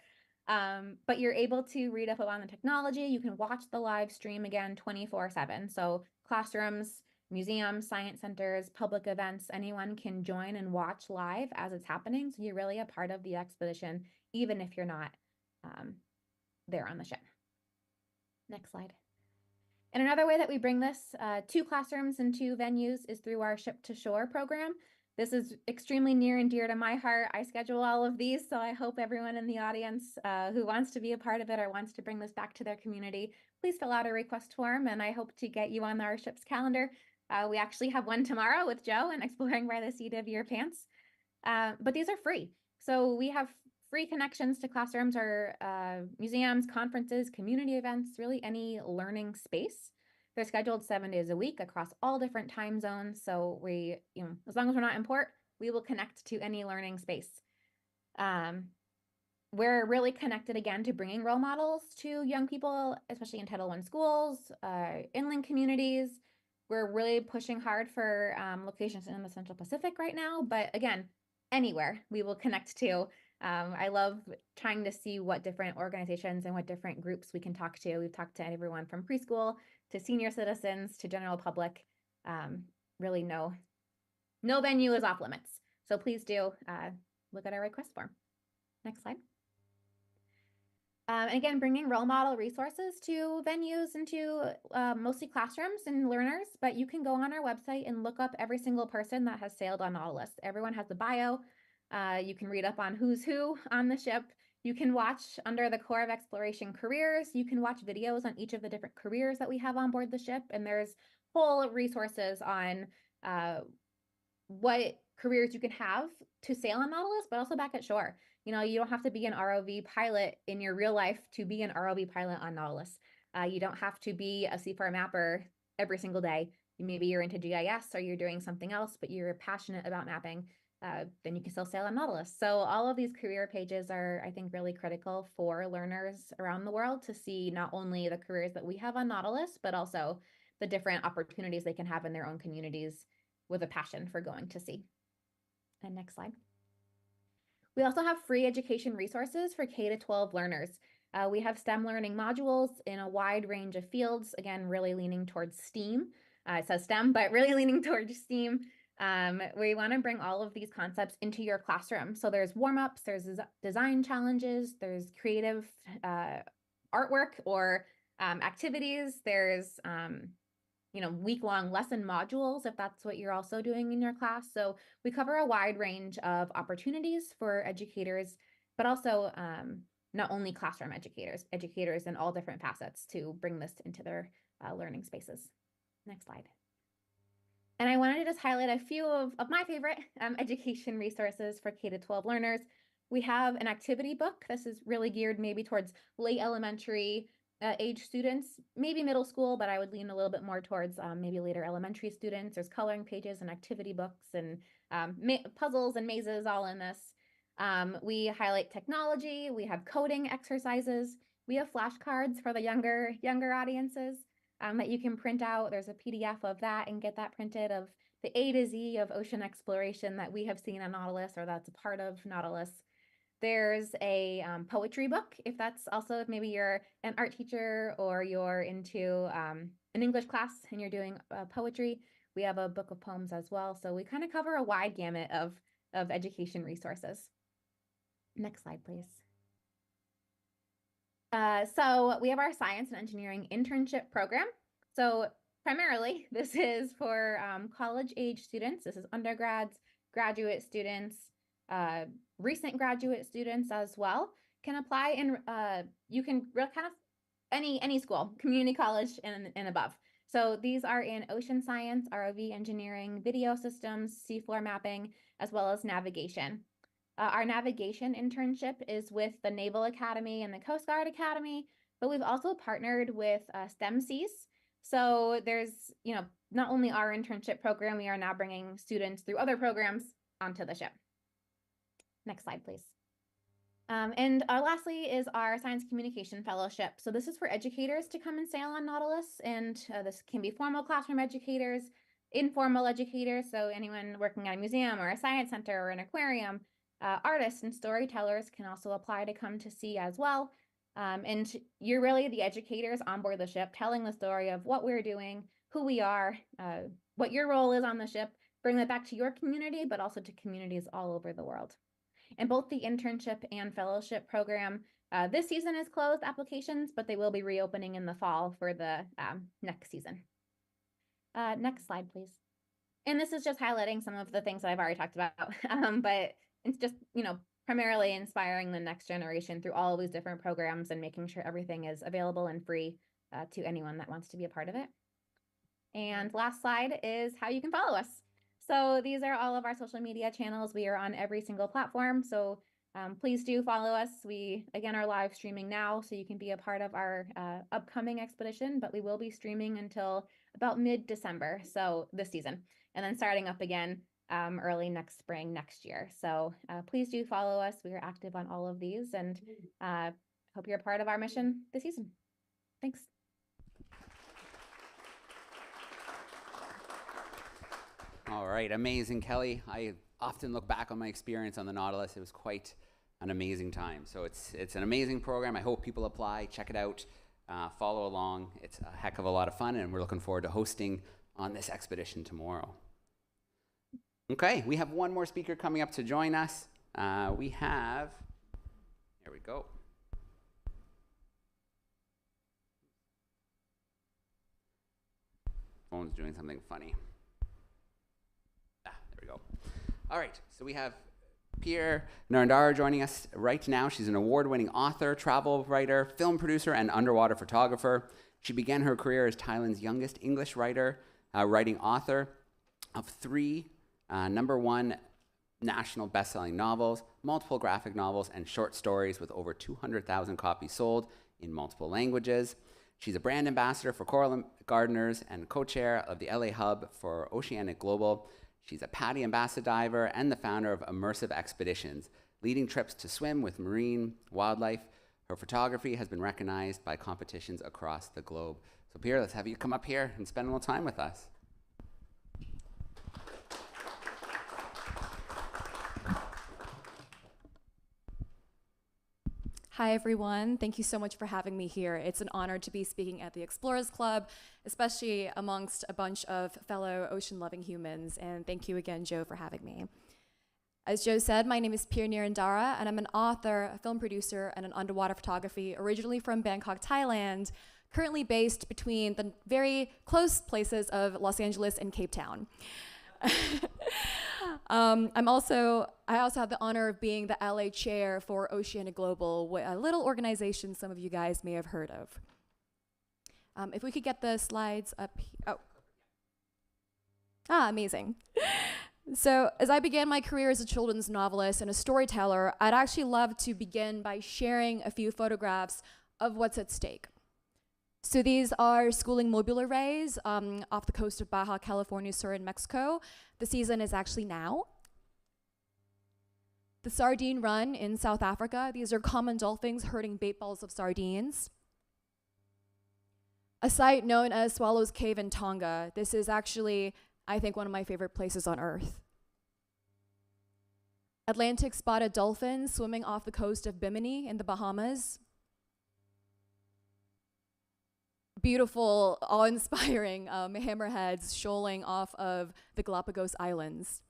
But you're able to read up on the technology. You can watch the live stream again 24/7. So classrooms, museums, science centers, public events, anyone can join and watch live as it's happening. So you're really a part of the expedition, even if you're not there on the ship. Next slide. And another way that we bring this 2 classrooms and 2 venues is through our Ship to Shore program. This is extremely near and dear to my heart. I schedule all of these, so I hope everyone in the audience who wants to be a part of it or wants to bring this back to their community, please fill out a request form, and I hope to get you on our ship's calendar. We actually have one tomorrow with Joe and Exploring by the Seat of Your Pants. But these are free. So we have free connections to classrooms or museums, conferences, community events, really any learning space. They're scheduled 7 days a week across all different time zones. So we, as long as we're not in port, we will connect to any learning space. We're really connected again to bringing role models to young people, especially in Title I schools, inland communities. We're really pushing hard for locations in the Central Pacific right now, but again, anywhere we will connect to. I love trying to see what different organizations and what different groups we can talk to. We've talked to everyone from preschool to senior citizens to general public. Really no venue is off limits. So please do look at our request form. Next slide. And again, bringing role model resources to venues and to mostly classrooms and learners, but you can go on our website and look up every single person that has sailed on Nautilus. Everyone has a bio. You can read up on who's who on the ship. You can watch under the Corps of Exploration careers. You can watch videos on each of the different careers that we have on board the ship. And there's whole resources on what careers you can have to sail on Nautilus, but also back at shore. You don't have to be an ROV pilot in your real life to be an ROV pilot on Nautilus. You don't have to be a seafare mapper every single day. Maybe you're into GIS or you're doing something else, but you're passionate about mapping. Then you can still sail on Nautilus. So all of these career pages are, I think, really critical for learners around the world to see not only the careers that we have on Nautilus, but also the different opportunities they can have in their own communities with a passion for going to sea. And next slide. We also have free education resources for K-12 learners. We have STEM learning modules in a wide range of fields, again, really leaning towards STEAM. It says STEM, but really leaning towards STEAM. We want to bring all of these concepts into your classroom. So there's warm-ups, there's design challenges, there's creative artwork or activities, there's week-long lesson modules, if that's what you're also doing in your class. So we cover a wide range of opportunities for educators, but also not only classroom educators in all different facets to bring this into their learning spaces. Next slide. And I wanted to just highlight a few of my favorite education resources for K-12 learners. We have an activity book. This is really geared maybe towards late elementary age students, maybe middle school, but I would lean a little bit more towards maybe later elementary students. There's coloring pages and activity books and puzzles and mazes all in this. We highlight technology. We have coding exercises. We have flashcards for the younger audiences that you can print out. There's a PDF of that and get that printed of the A to Z of ocean exploration that we have seen on Nautilus or that's a part of Nautilus. There's a poetry book, if that's also, if maybe you're an art teacher or you're into an English class and you're doing poetry, we have a book of poems as well. So we kind of cover a wide gamut of education resources. Next slide, please. So we have our science and engineering internship program. So primarily, this is for college age students. This is undergrads, graduate students, recent graduate students as well can apply, and you can kind of any school, community college and above. So these are in ocean science, ROV engineering, video systems, seafloor mapping, as well as navigation. Our navigation internship is with the Naval Academy and the Coast Guard Academy, but we've also partnered with STEM Seas. So there's, not only our internship program, we are now bringing students through other programs onto the ship. Next slide, please. And lastly is our Science Communication Fellowship. So this is for educators to come and sail on Nautilus, and this can be formal classroom educators, informal educators, so anyone working at a museum or a science center or an aquarium. Artists and storytellers can also apply to come to sea as well. And you're really the educators on board the ship, telling the story of what we're doing, who we are, what your role is on the ship, bring that back to your community, but also to communities all over the world. And both the internship and fellowship program, this season is closed applications, but they will be reopening in the fall for the next season. Next slide, please. And this is just highlighting some of the things that I've already talked about, but it's just, primarily inspiring the next generation through all of these different programs and making sure everything is available and free to anyone that wants to be a part of it. And last slide is how you can follow us. So these are all of our social media channels. We are on every single platform. So please do follow us. We, again, are live streaming now, so you can be a part of our upcoming expedition, but we will be streaming until about mid-December, so this season, and then starting up again early next spring next year. So please do follow us. We are active on all of these, and hope you're a part of our mission this season. Thanks. All right, amazing, Kelly. I often look back on my experience on the Nautilus. It was quite an amazing time. So it's an amazing program. I hope people apply, check it out, follow along. It's a heck of a lot of fun, and we're looking forward to hosting on this expedition tomorrow. Okay, we have one more speaker coming up to join us. Here we go. Phone's doing something funny. There we go. All right, so we have Pierre Narendara joining us right now. She's an award-winning author, travel writer, film producer, and underwater photographer. She began her career as Thailand's youngest English writing author of 3 #1 national best-selling novels, multiple graphic novels, and short stories with over 200,000 copies sold in multiple languages. She's a brand ambassador for Coral Gardeners and co-chair of the LA Hub for Oceanic Global. She's a PADI ambassador diver and the founder of Immersive Expeditions, leading trips to swim with marine wildlife. Her photography has been recognized by competitions across the globe. So Pierre, let's have you come up here and spend a little time with us. Hi, everyone. Thank you so much for having me here. It's an honor to be speaking at the Explorers Club, especially amongst a bunch of fellow ocean-loving humans. And thank you again, Joe, for having me. As Joe said, my name is Pierre Narendara, and I'm an author, a film producer, and an underwater photography, originally from Bangkok, Thailand, currently based between the very close places of Los Angeles and Cape Town. I also have the honor of being the LA chair for Oceanic Global, a little organization some of you guys may have heard of. If we could get the slides up. Amazing. So as I began my career as a children's novelist and a storyteller, I'd actually love to begin by sharing a few photographs of what's at stake. So these are schooling mobile arrays off the coast of Baja California Sur in Mexico. The season is actually now. The sardine run in South Africa. These are common dolphins herding bait balls of sardines. A site known as Swallows Cave in Tonga. This is actually, I think, one of my favorite places on Earth. Atlantic spotted dolphins swimming off the coast of Bimini in the Bahamas. Beautiful, awe-inspiring hammerheads shoaling off of the Galapagos Islands.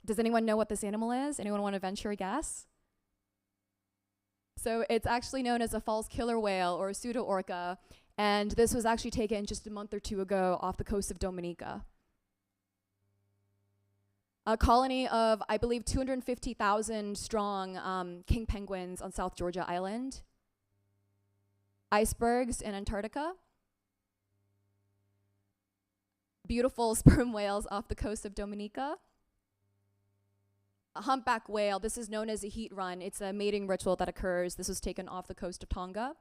Does anyone know what this animal is? Anyone want to venture a guess? So it's actually known as a false killer whale, or a pseudo-orca, and this was actually taken just a month or 2 ago off the coast of Dominica. A colony of, I believe, 250,000 strong king penguins on South Georgia Island. Icebergs in Antarctica. Beautiful sperm whales off the coast of Dominica. A humpback whale, this is known as a heat run. It's a mating ritual that occurs. This was taken off the coast of Tonga.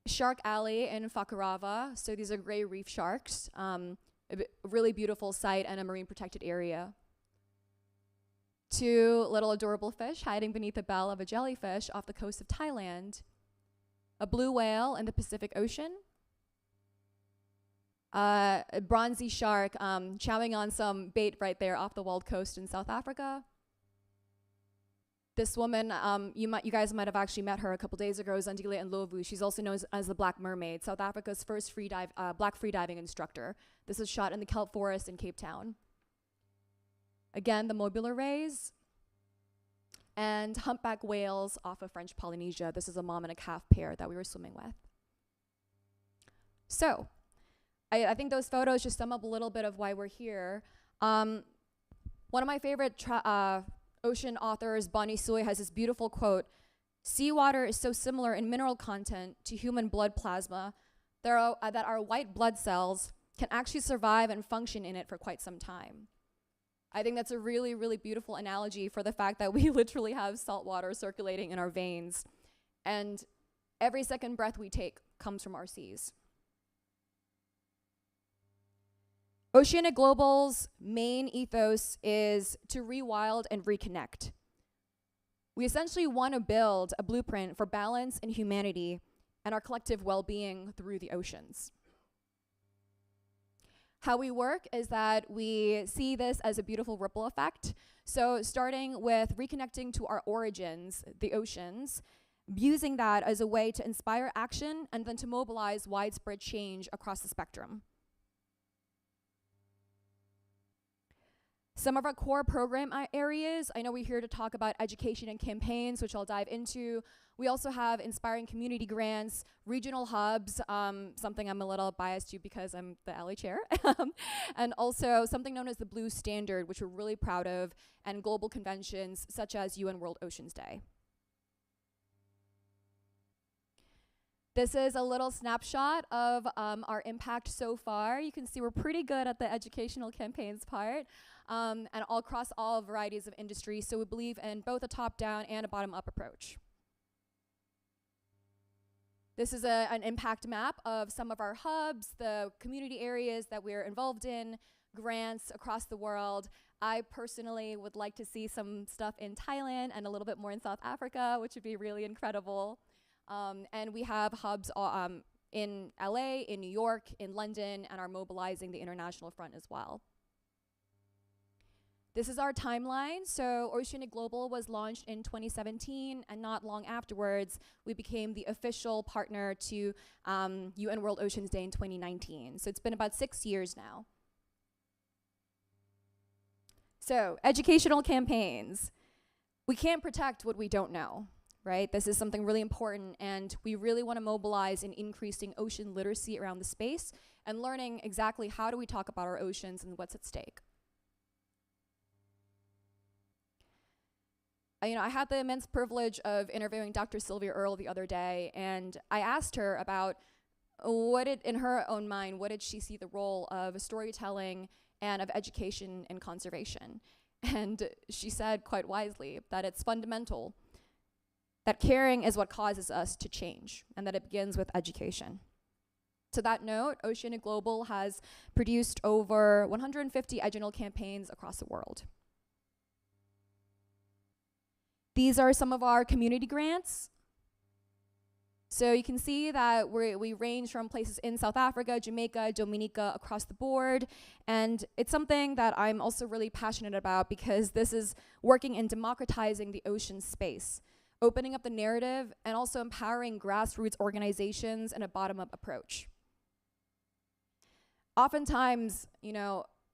Shark Alley in Fakarava. So these are gray reef sharks. A really beautiful site and a marine protected area. 2 little adorable fish hiding beneath the bell of a jellyfish off the coast of Thailand. A blue whale in the Pacific Ocean. A bronzy shark chowing on some bait right there off the Wild Coast in South Africa. This woman, you guys might have actually met her a couple days ago, Zandile Ndlovu. She's also known as the Black Mermaid, South Africa's first black freediving instructor. This is shot in the kelp forest in Cape Town. Again, the mobile arrays. And humpback whales off of French Polynesia. This is a mom and a calf pair that we were swimming with. So, I think those photos just sum up a little bit of why we're here. One of my favorite ocean authors, Bonnie Tsui, has this beautiful quote: "Seawater is so similar in mineral content to human blood plasma that our white blood cells can actually survive and function in it for quite some time." I think that's a really, really beautiful analogy for the fact that we literally have salt water circulating in our veins, and every second breath we take comes from our seas. Oceanic Global's main ethos is to rewild and reconnect. We essentially want to build a blueprint for balance and humanity and our collective well-being through the oceans. How we work is that we see this as a beautiful ripple effect. So starting with reconnecting to our origins, the oceans, using that as a way to inspire action and then to mobilize widespread change across the spectrum. Some of our core program areas, I know we're here to talk about education and campaigns, which I'll dive into. We also have inspiring community grants, regional hubs, something I'm a little biased to because I'm the LA chair, and also something known as the Blue Standard, which we're really proud of, and global conventions such as UN World Oceans Day. This is a little snapshot of our impact so far. You can see we're pretty good at the educational campaigns part, and all across all varieties of industries. So we believe in both a top-down and a bottom-up approach. This is an impact map of some of our hubs, the community areas that we're involved in, grants across the world. I personally would like to see some stuff in Thailand and a little bit more in South Africa, which would be really incredible. And we have hubs in LA, in New York, in London, and are mobilizing the international front as well. This is our timeline. So Oceanic Global was launched in 2017, and not long afterwards, we became the official partner to UN World Oceans Day in 2019. So it's been about 6 years now. So educational campaigns. We can't protect what we don't know, right? This is something really important, and we really want to mobilize in increasing ocean literacy around the space and learning exactly how do we talk about our oceans and what's at stake. I had the immense privilege of interviewing Dr. Sylvia Earle the other day, and I asked her about in her own mind, what did she see the role of storytelling and of education in conservation? And she said quite wisely that it's fundamental, that caring is what causes us to change, and that it begins with education. To that note, Oceanic Global has produced over 150 educational campaigns across the world. These are some of our community grants. So you can see that we range from places in South Africa, Jamaica, Dominica, across the board. And it's something that I'm also really passionate about because this is working in democratizing the ocean space, opening up the narrative, and also empowering grassroots organizations in a bottom-up approach. Oftentimes,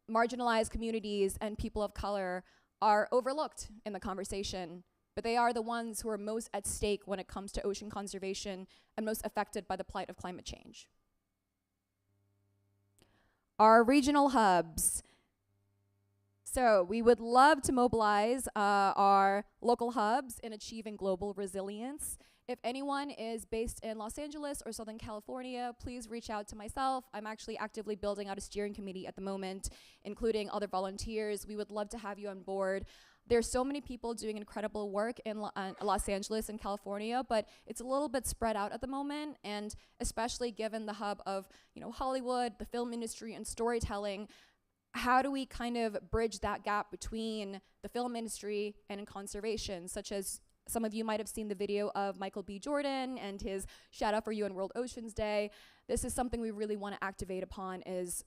marginalized communities and people of color are overlooked in the conversation, but they are the ones who are most at stake when it comes to ocean conservation and most affected by the plight of climate change. Our regional hubs. So we would love to mobilize our local hubs in achieving global resilience. If anyone is based in Los Angeles or Southern California, please reach out to myself. I'm actually actively building out a steering committee at the moment, including other volunteers. We would love to have you on board. There's so many people doing incredible work in Los Angeles and California, but it's a little bit spread out at the moment, and especially given the hub of Hollywood, the film industry, and storytelling, how do we kind of bridge that gap between the film industry and in conservation, such as some of you might have seen the video of Michael B. Jordan and his shout out for UN World Oceans Day. This is something we really want to activate upon, is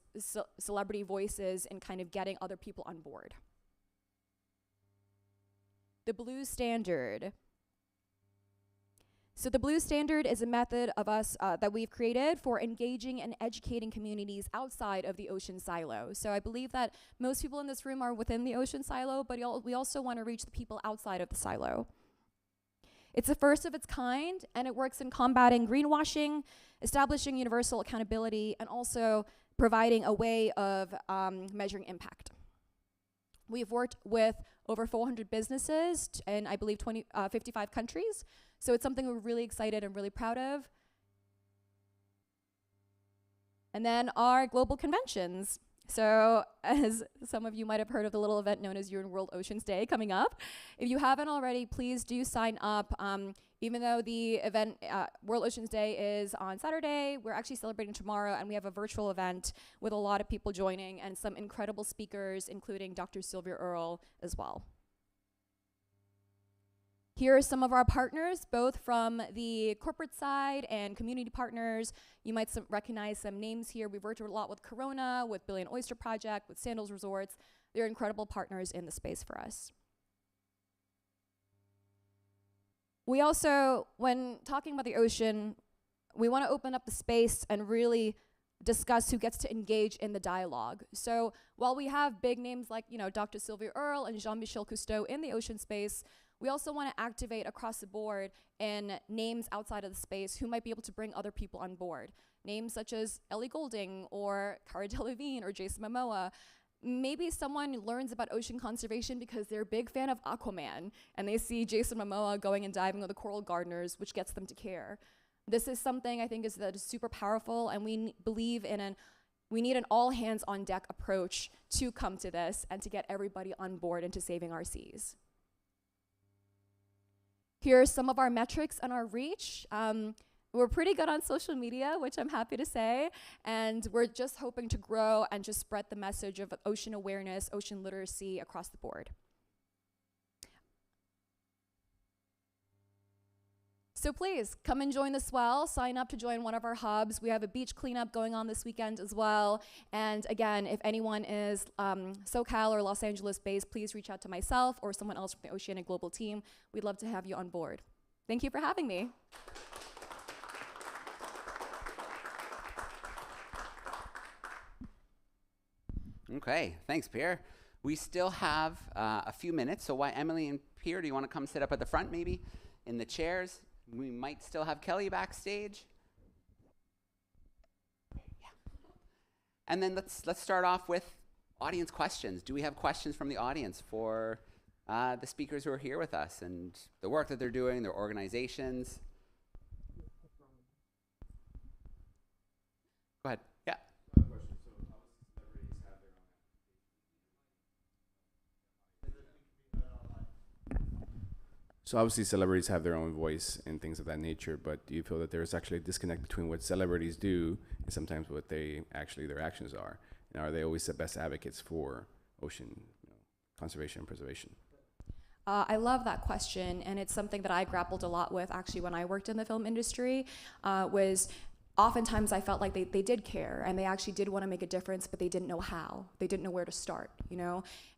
celebrity voices and kind of getting other people on board. The Blue Standard. So the Blue Standard is a method of us that we've created for engaging and educating communities outside of the ocean silo. So I believe that most people in this room are within the ocean silo, but we also want to reach the people outside of the silo. It's the first of its kind, and it works in combating greenwashing, establishing universal accountability, and also providing a way of measuring impact. We've worked with over 400 businesses in, I believe, 55 countries. So it's something we're really excited and really proud of. And then our global conventions. So as some of you might have heard of the little event known as UN World Oceans Day coming up. If you haven't already, please do sign up. Even though the event, World Oceans Day is on Saturday, we're actually celebrating tomorrow, and we have a virtual event with a lot of people joining and some incredible speakers, including Dr. Sylvia Earle as well. Here are some of our partners, both from the corporate side and community partners. You might recognize some names here. We've worked a lot with Corona, with Billion Oyster Project, with Sandals Resorts. They're incredible partners in the space for us. We also, when talking about the ocean, we want to open up the space and really discuss who gets to engage in the dialogue. So while we have big names like, Dr. Sylvia Earle and Jean-Michel Cousteau in the ocean space, we also want to activate across the board in names outside of the space who might be able to bring other people on board. Names such as Ellie Goulding or Cara Delevingne or Jason Momoa. Maybe someone learns about ocean conservation because they're a big fan of Aquaman and they see Jason Momoa going and diving with the coral gardeners, which gets them to care. This is something I think that is super powerful, and we believe in we need an all hands on deck approach to come to this and to get everybody on board into saving our seas. Here are some of our metrics and our reach. We're pretty good on social media, which I'm happy to say, and we're just hoping to grow and just spread the message of ocean awareness, ocean literacy across the board. So please, come and join the swell. Sign up to join one of our hubs. We have a beach cleanup going on this weekend as well. And again, if anyone is SoCal or Los Angeles based, please reach out to myself or someone else from the Oceanic Global team. We'd love to have you on board. Thank you for having me. Okay, thanks, Pierre. We still have a few minutes, so why Emilie and Pierre, do you want to come sit up at the front maybe in the chairs? We might still have Kelly backstage. Yeah. And then let's start off with audience questions. Do we have questions from the audience for the speakers who are here with us and the work that they're doing, their organizations? Go ahead. Yeah. So obviously celebrities have their own voice and things of that nature, but do you feel that there's actually a disconnect between what celebrities do and sometimes what their actions are? And are they always the best advocates for ocean conservation and preservation? I love that question, and it's something that I grappled a lot with actually when I worked in the film industry, was oftentimes I felt like they did care and they actually did want to make a difference, but they didn't know how. They didn't know where to start,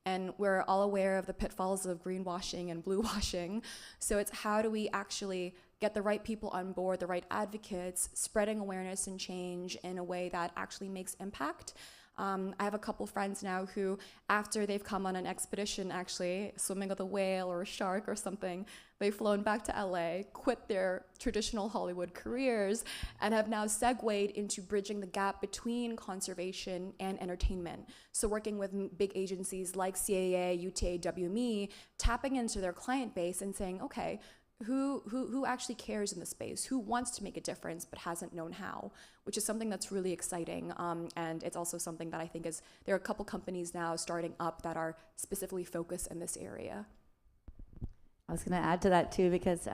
And we're all aware of the pitfalls of greenwashing and blue washing. So it's how do we actually get the right people on board, the right advocates, spreading awareness and change in a way that actually makes impact. I have a couple friends now who, after they've come on an expedition, actually swimming with a whale or a shark or something, they've flown back to LA, quit their traditional Hollywood careers, and have now segued into bridging the gap between conservation and entertainment. So working with big agencies like CAA, UTA, WME, tapping into their client base and saying, okay, who actually cares in the space? Who wants to make a difference but hasn't known how? Which is something that's really exciting. And it's also something that I think there are a couple companies now starting up that are specifically focused in this area. I was going to add to that too, because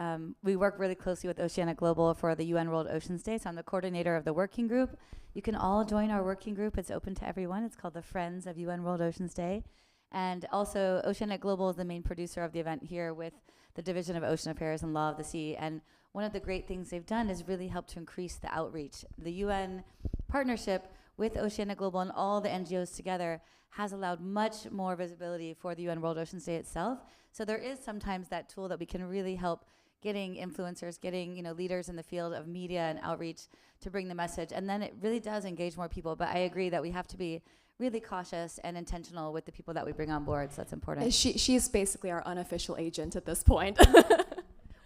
we work really closely with Oceanic Global for the UN World Oceans Day. So I'm the coordinator of the working group. You can all join our working group. It's open to everyone. It's called the Friends of UN World Oceans Day. And also Oceanic Global is the main producer of the event here with the Division of Ocean Affairs and Law of the Sea. And one of the great things they've done is really help to increase the outreach. The UN partnership with Oceanic Global and all the NGOs together has allowed much more visibility for the UN World Oceans Day itself. So there is sometimes that tool that we can really help getting influencers, getting leaders in the field of media and outreach to bring the message. And then it really does engage more people. But I agree that we have to be really cautious and intentional with the people that we bring on board. So that's important. She's basically our unofficial agent at this point.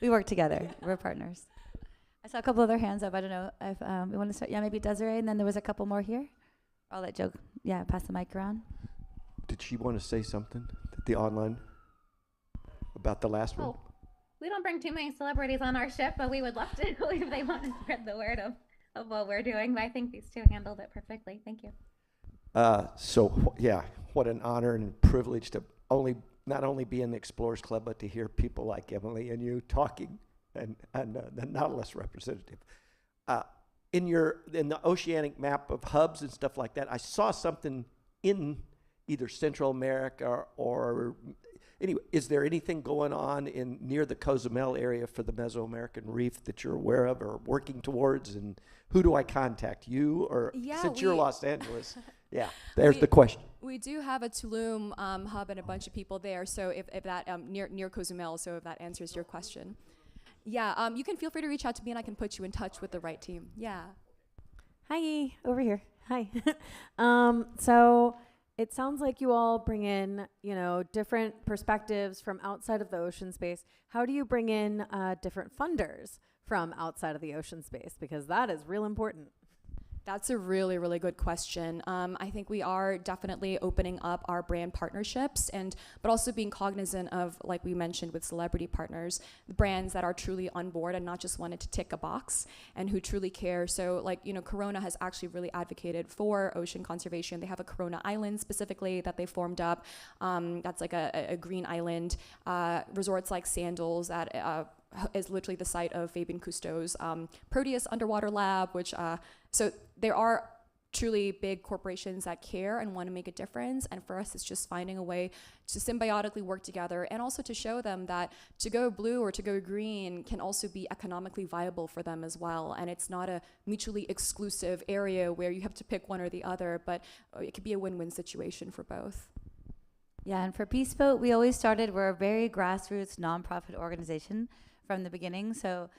We work together. We're partners. I saw a couple other hands up. I don't know if we want to start. Yeah, maybe Desiree, and then there was a couple more here. I'll let Joe, pass the mic around. Did she want to say something? The online about the last one? Oh, we don't bring too many celebrities on our ship, but we would love to if they want to spread the word of what we're doing. But I think these two handled it perfectly. Thank you. What an honor and privilege to not only be in the Explorers Club, but to hear people like Emilie and you talking, and the Nautilus representative. In the oceanic map of hubs and stuff like that, I saw something in either Central America or anyway. Is there anything going on near the Cozumel area for the Mesoamerican Reef that you're aware of or working towards? And who do I contact? You or since you're Los Angeles? Yeah, there's the question. We do have a Tulum hub and a bunch of people there. So if that near Cozumel, so if that answers your question. Yeah, you can feel free to reach out to me and I can put you in touch with the right team. Yeah. Hi, over here. Hi. So it sounds like you all bring in, different perspectives from outside of the ocean space. How do you bring in different funders from outside of the ocean space? Because that is real important. That's a really, really good question. I think we are definitely opening up our brand partnerships, but also being cognizant of, like we mentioned with celebrity partners, the brands that are truly on board and not just wanted to tick a box and who truly care. So Corona has actually really advocated for ocean conservation. They have a Corona Island specifically that they formed up. That's like a green island. Resorts like Sandals that is literally the site of Fabian Cousteau's Proteus underwater lab, which so there are truly big corporations that care and want to make a difference, and for us it's just finding a way to symbiotically work together and also to show them that to go blue or to go green can also be economically viable for them as well, and it's not a mutually exclusive area where you have to pick one or the other, but it could be a win-win situation for both. Yeah, and for Peace Boat, we're a very grassroots nonprofit organization from the beginning. So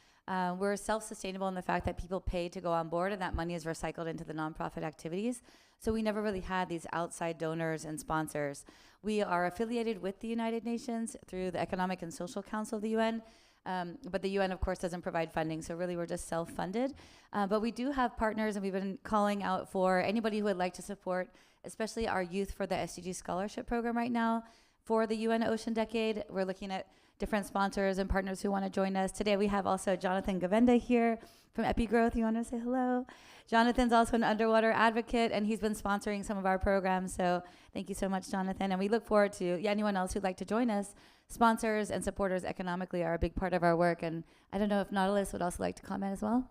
we're self-sustainable in the fact that people pay to go on board and that money is recycled into the nonprofit activities. So we never really had these outside donors and sponsors. We are affiliated with the United Nations through the Economic and Social Council of the UN. But the UN, of course, doesn't provide funding. So really, we're just self-funded. But we do have partners, and we've been calling out for anybody who would like to support, especially our Youth for the SDG Scholarship Program right now for the UN Ocean Decade. We're looking at different sponsors and partners who want to join us. Today we have also Jonathan Gavenda here from Epigrowth. You want to say hello? Jonathan's also an underwater advocate, and he's been sponsoring some of our programs. So thank you so much, Jonathan. And we look forward to anyone else who'd like to join us. Sponsors and supporters economically are a big part of our work. And I don't know if Nautilus would also like to comment as well.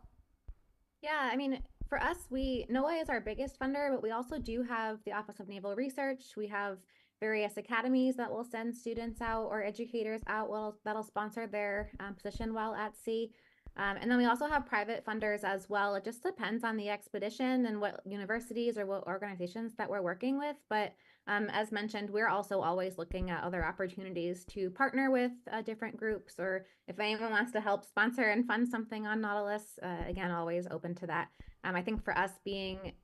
Yeah, I mean, for us, NOAA is our biggest funder, but we also do have the Office of Naval Research. We have various academies that will send students out or educators out that'll sponsor their position while at sea. And then we also have private funders as well. It just depends on the expedition and what universities or what organizations that we're working with. But as mentioned, we're also always looking at other opportunities to partner with different groups, or if anyone wants to help sponsor and fund something on Nautilus, again, always open to that. I think for us, being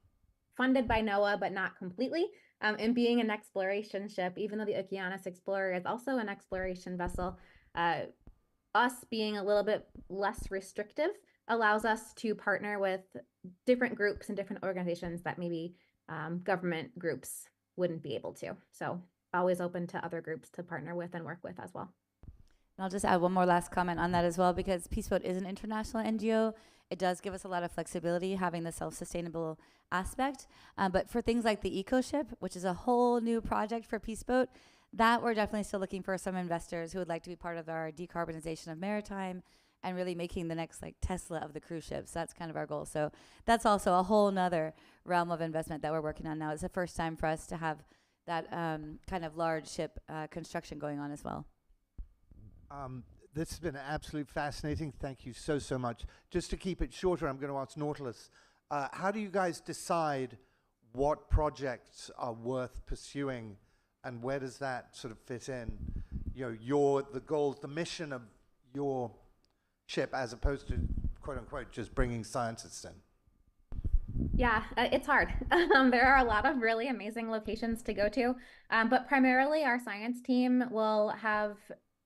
funded by NOAA, but not completely, and being an exploration ship, even though the Okeanos Explorer is also an exploration vessel, us being a little bit less restrictive allows us to partner with different groups and different organizations that maybe government groups wouldn't be able to. So always open to other groups to partner with and work with as well. And I'll just add one more last comment on that as well, because Peace Boat is an international NGO. It does give us a lot of flexibility having the self-sustainable aspect. But for things like the Eco Ship, which is a whole new project for Peace Boat, that we're definitely still looking for some investors who would like to be part of our decarbonization of maritime and really making the next Tesla of the cruise ships. That's kind of our goal. So that's also a whole nother realm of investment that we're working on now. It's the first time for us to have that kind of large ship construction going on as well. This has been absolutely fascinating. Thank you so, so much. Just to keep it shorter, I'm going to ask Nautilus, how do you guys decide what projects are worth pursuing, and where does that sort of fit in? The goals, the mission of your ship, as opposed to, quote unquote, just bringing scientists in? Yeah, it's hard. There are a lot of really amazing locations to go to, but primarily our science team will have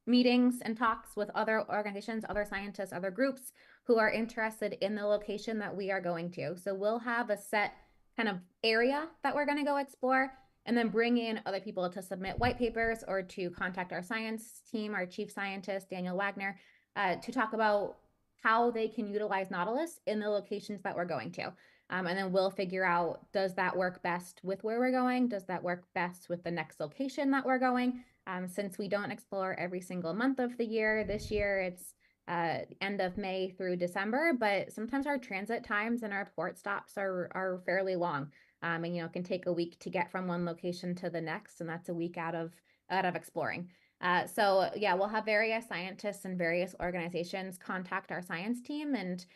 meetings and talks with other organizations, other scientists, other groups who are interested in the location that we are going to. So we'll have a set kind of area that we're going to go explore, and then bring in other people to submit white papers or to contact our science team, our chief scientist, Daniel Wagner, to talk about how they can utilize Nautilus in the locations that we're going to. And then we'll figure out, does that work best with where we're going? Does that work best with the next location that we're going? Since we don't explore every single month of the year, this year it's end of May through December, but sometimes our transit times and our port stops are fairly long. And it can take a week to get from one location to the next, and that's a week out of exploring. So yeah, we'll have various scientists and various organizations contact our science team, and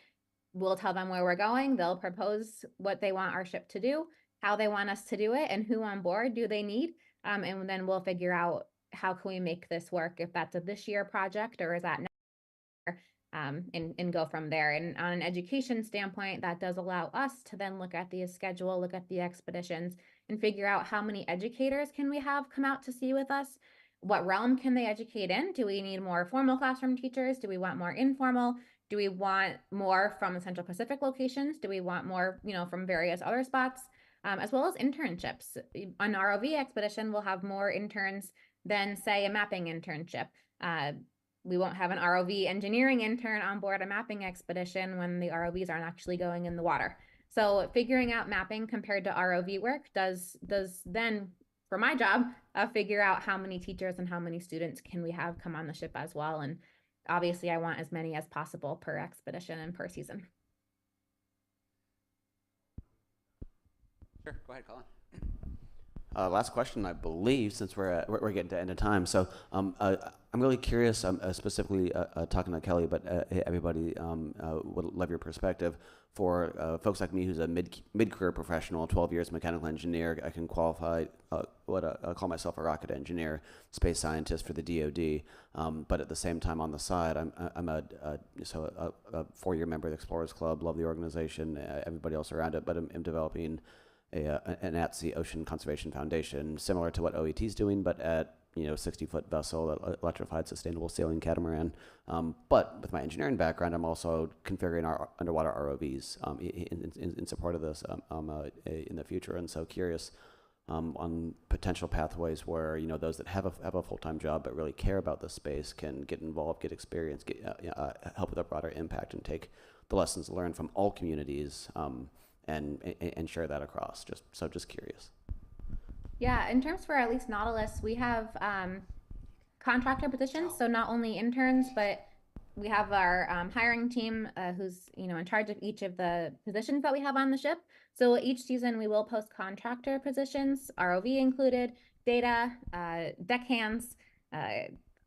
we'll tell them where we're going. They'll propose what they want our ship to do, how they want us to do it, and who on board do they need. And then we'll figure out how can we make this work, if that's a this year project or is that next year, and go from there. And on an education standpoint, that does allow us to then look at the schedule, look at the expeditions, and figure out how many educators can we have come out to sea with us. What realm can they educate in? Do we need more formal classroom teachers? Do we want more informal? Do we want more from the Central Pacific locations? Do we want more, from various other spots? As well as internships. An ROV expedition will have more interns than, say, a mapping internship. We won't have an ROV engineering intern on board a mapping expedition when the ROVs aren't actually going in the water. So figuring out mapping compared to ROV work does then, for my job, figure out how many teachers and how many students can we have come on the ship as well. And obviously I want as many as possible per expedition and per season. Sure, go ahead, Colin. Last question, I believe, since we're getting to end of time. So I'm really curious, specifically talking to Kelly, but everybody would love your perspective. For folks like me, who's a mid-career professional, 12 years mechanical engineer, I can qualify I call myself a rocket engineer, space scientist for the DoD. But at the same time, on the side, I'm a 4-year member of the Explorers Club. Love the organization, everybody else around it. But I'm developing an at-sea ocean conservation foundation, similar to what OET is doing, but at 60-foot vessel, electrified sustainable sailing catamaran. But with my engineering background, I'm also configuring our underwater ROVs in support of this in the future. And so curious on potential pathways where those that have a full-time job but really care about this space can get involved, get experience, help with a broader impact, and take the lessons learned from all communities. And share that across. Just curious. Yeah, in terms for at least Nautilus, we have contractor positions, so not only interns, but we have our hiring team who's in charge of each of the positions that we have on the ship. So each season we will post contractor positions, ROV included, data, deckhands,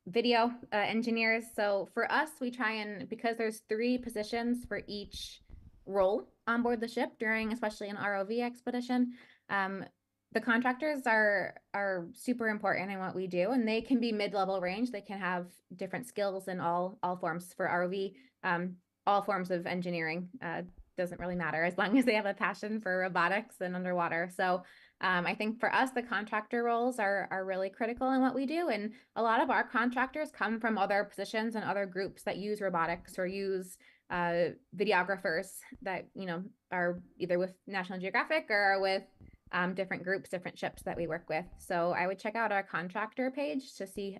video engineers. So for us, we try and, because there's 3 positions for each role on board the ship during, especially an ROV expedition, the contractors are super important in what we do, and they can be mid-level range. They can have different skills in all forms. For ROV, all forms of engineering doesn't really matter as long as they have a passion for robotics and underwater. So I think for us, the contractor roles are really critical in what we do, and a lot of our contractors come from other positions and other groups that use robotics or use videographers that are either with National Geographic or with different groups, different ships that we work with. So I would check out our contractor page to see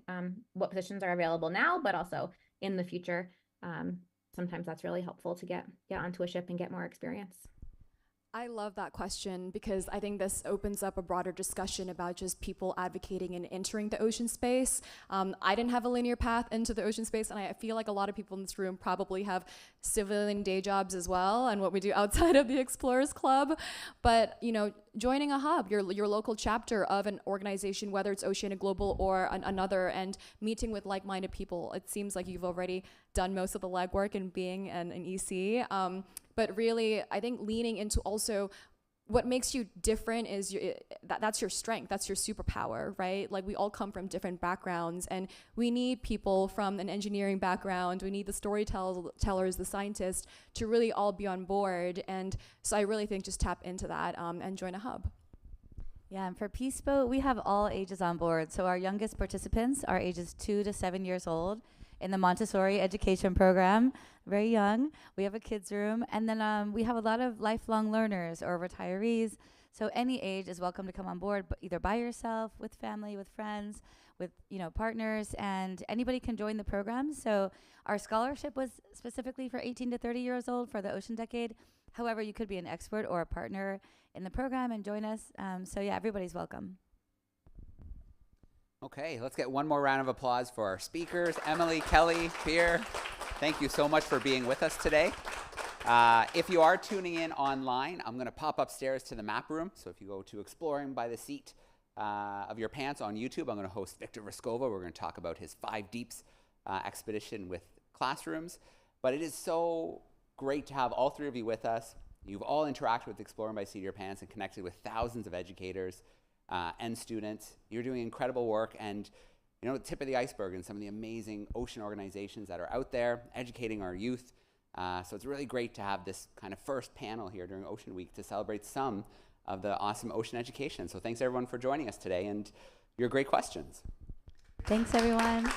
what positions are available now, but also in the future. Sometimes that's really helpful to get onto a ship and get more experience. I love that question because I think this opens up a broader discussion about just people advocating and entering the ocean space. I didn't have a linear path into the ocean space, and I feel like a lot of people in this room probably have civilian day jobs as well and what we do outside of the Explorers Club. But joining a hub, your local chapter of an organization, whether it's Oceania Global or another, and meeting with like-minded people, it seems like you've already done most of the legwork in being an EC. But really, I think leaning into also what makes you different is that's your strength, that's your superpower, right? Like we all come from different backgrounds, and we need people from an engineering background, we need the storytellers, the scientists to really all be on board. And so I really think just tap into that and join a hub. Yeah, and for Peace Boat, we have all ages on board. So our youngest participants are ages 2 to 7 years old. in the Montessori education program, very young. We have a kids room, and then we have a lot of lifelong learners or retirees. So any age is welcome to come on board, but either by yourself, with family, with friends, with partners, and anybody can join the program. So our scholarship was specifically for 18 to 30 years old for the Ocean Decade. However, you could be an expert or a partner in the program and join us. So yeah, everybody's welcome. Okay, let's get one more round of applause for our speakers, Emilie, Kelly, Pierre. Thank you so much for being with us today. If you are tuning in online, I'm going to pop upstairs to the map room. So if you go to Exploring by the Seat of Your Pants on YouTube, I'm going to host Victor Vescova. We're going to talk about his 5 Deeps expedition with classrooms. But it is so great to have all 3 of you with us. You've all interacted with Exploring by the Seat of Your Pants and connected with thousands of educators and students. You're doing incredible work, and the tip of the iceberg in some of the amazing ocean organizations that are out there educating our youth. So it's really great to have this kind of first panel here during Ocean Week to celebrate some of the awesome ocean education. So thanks everyone for joining us today and your great questions. Thanks everyone.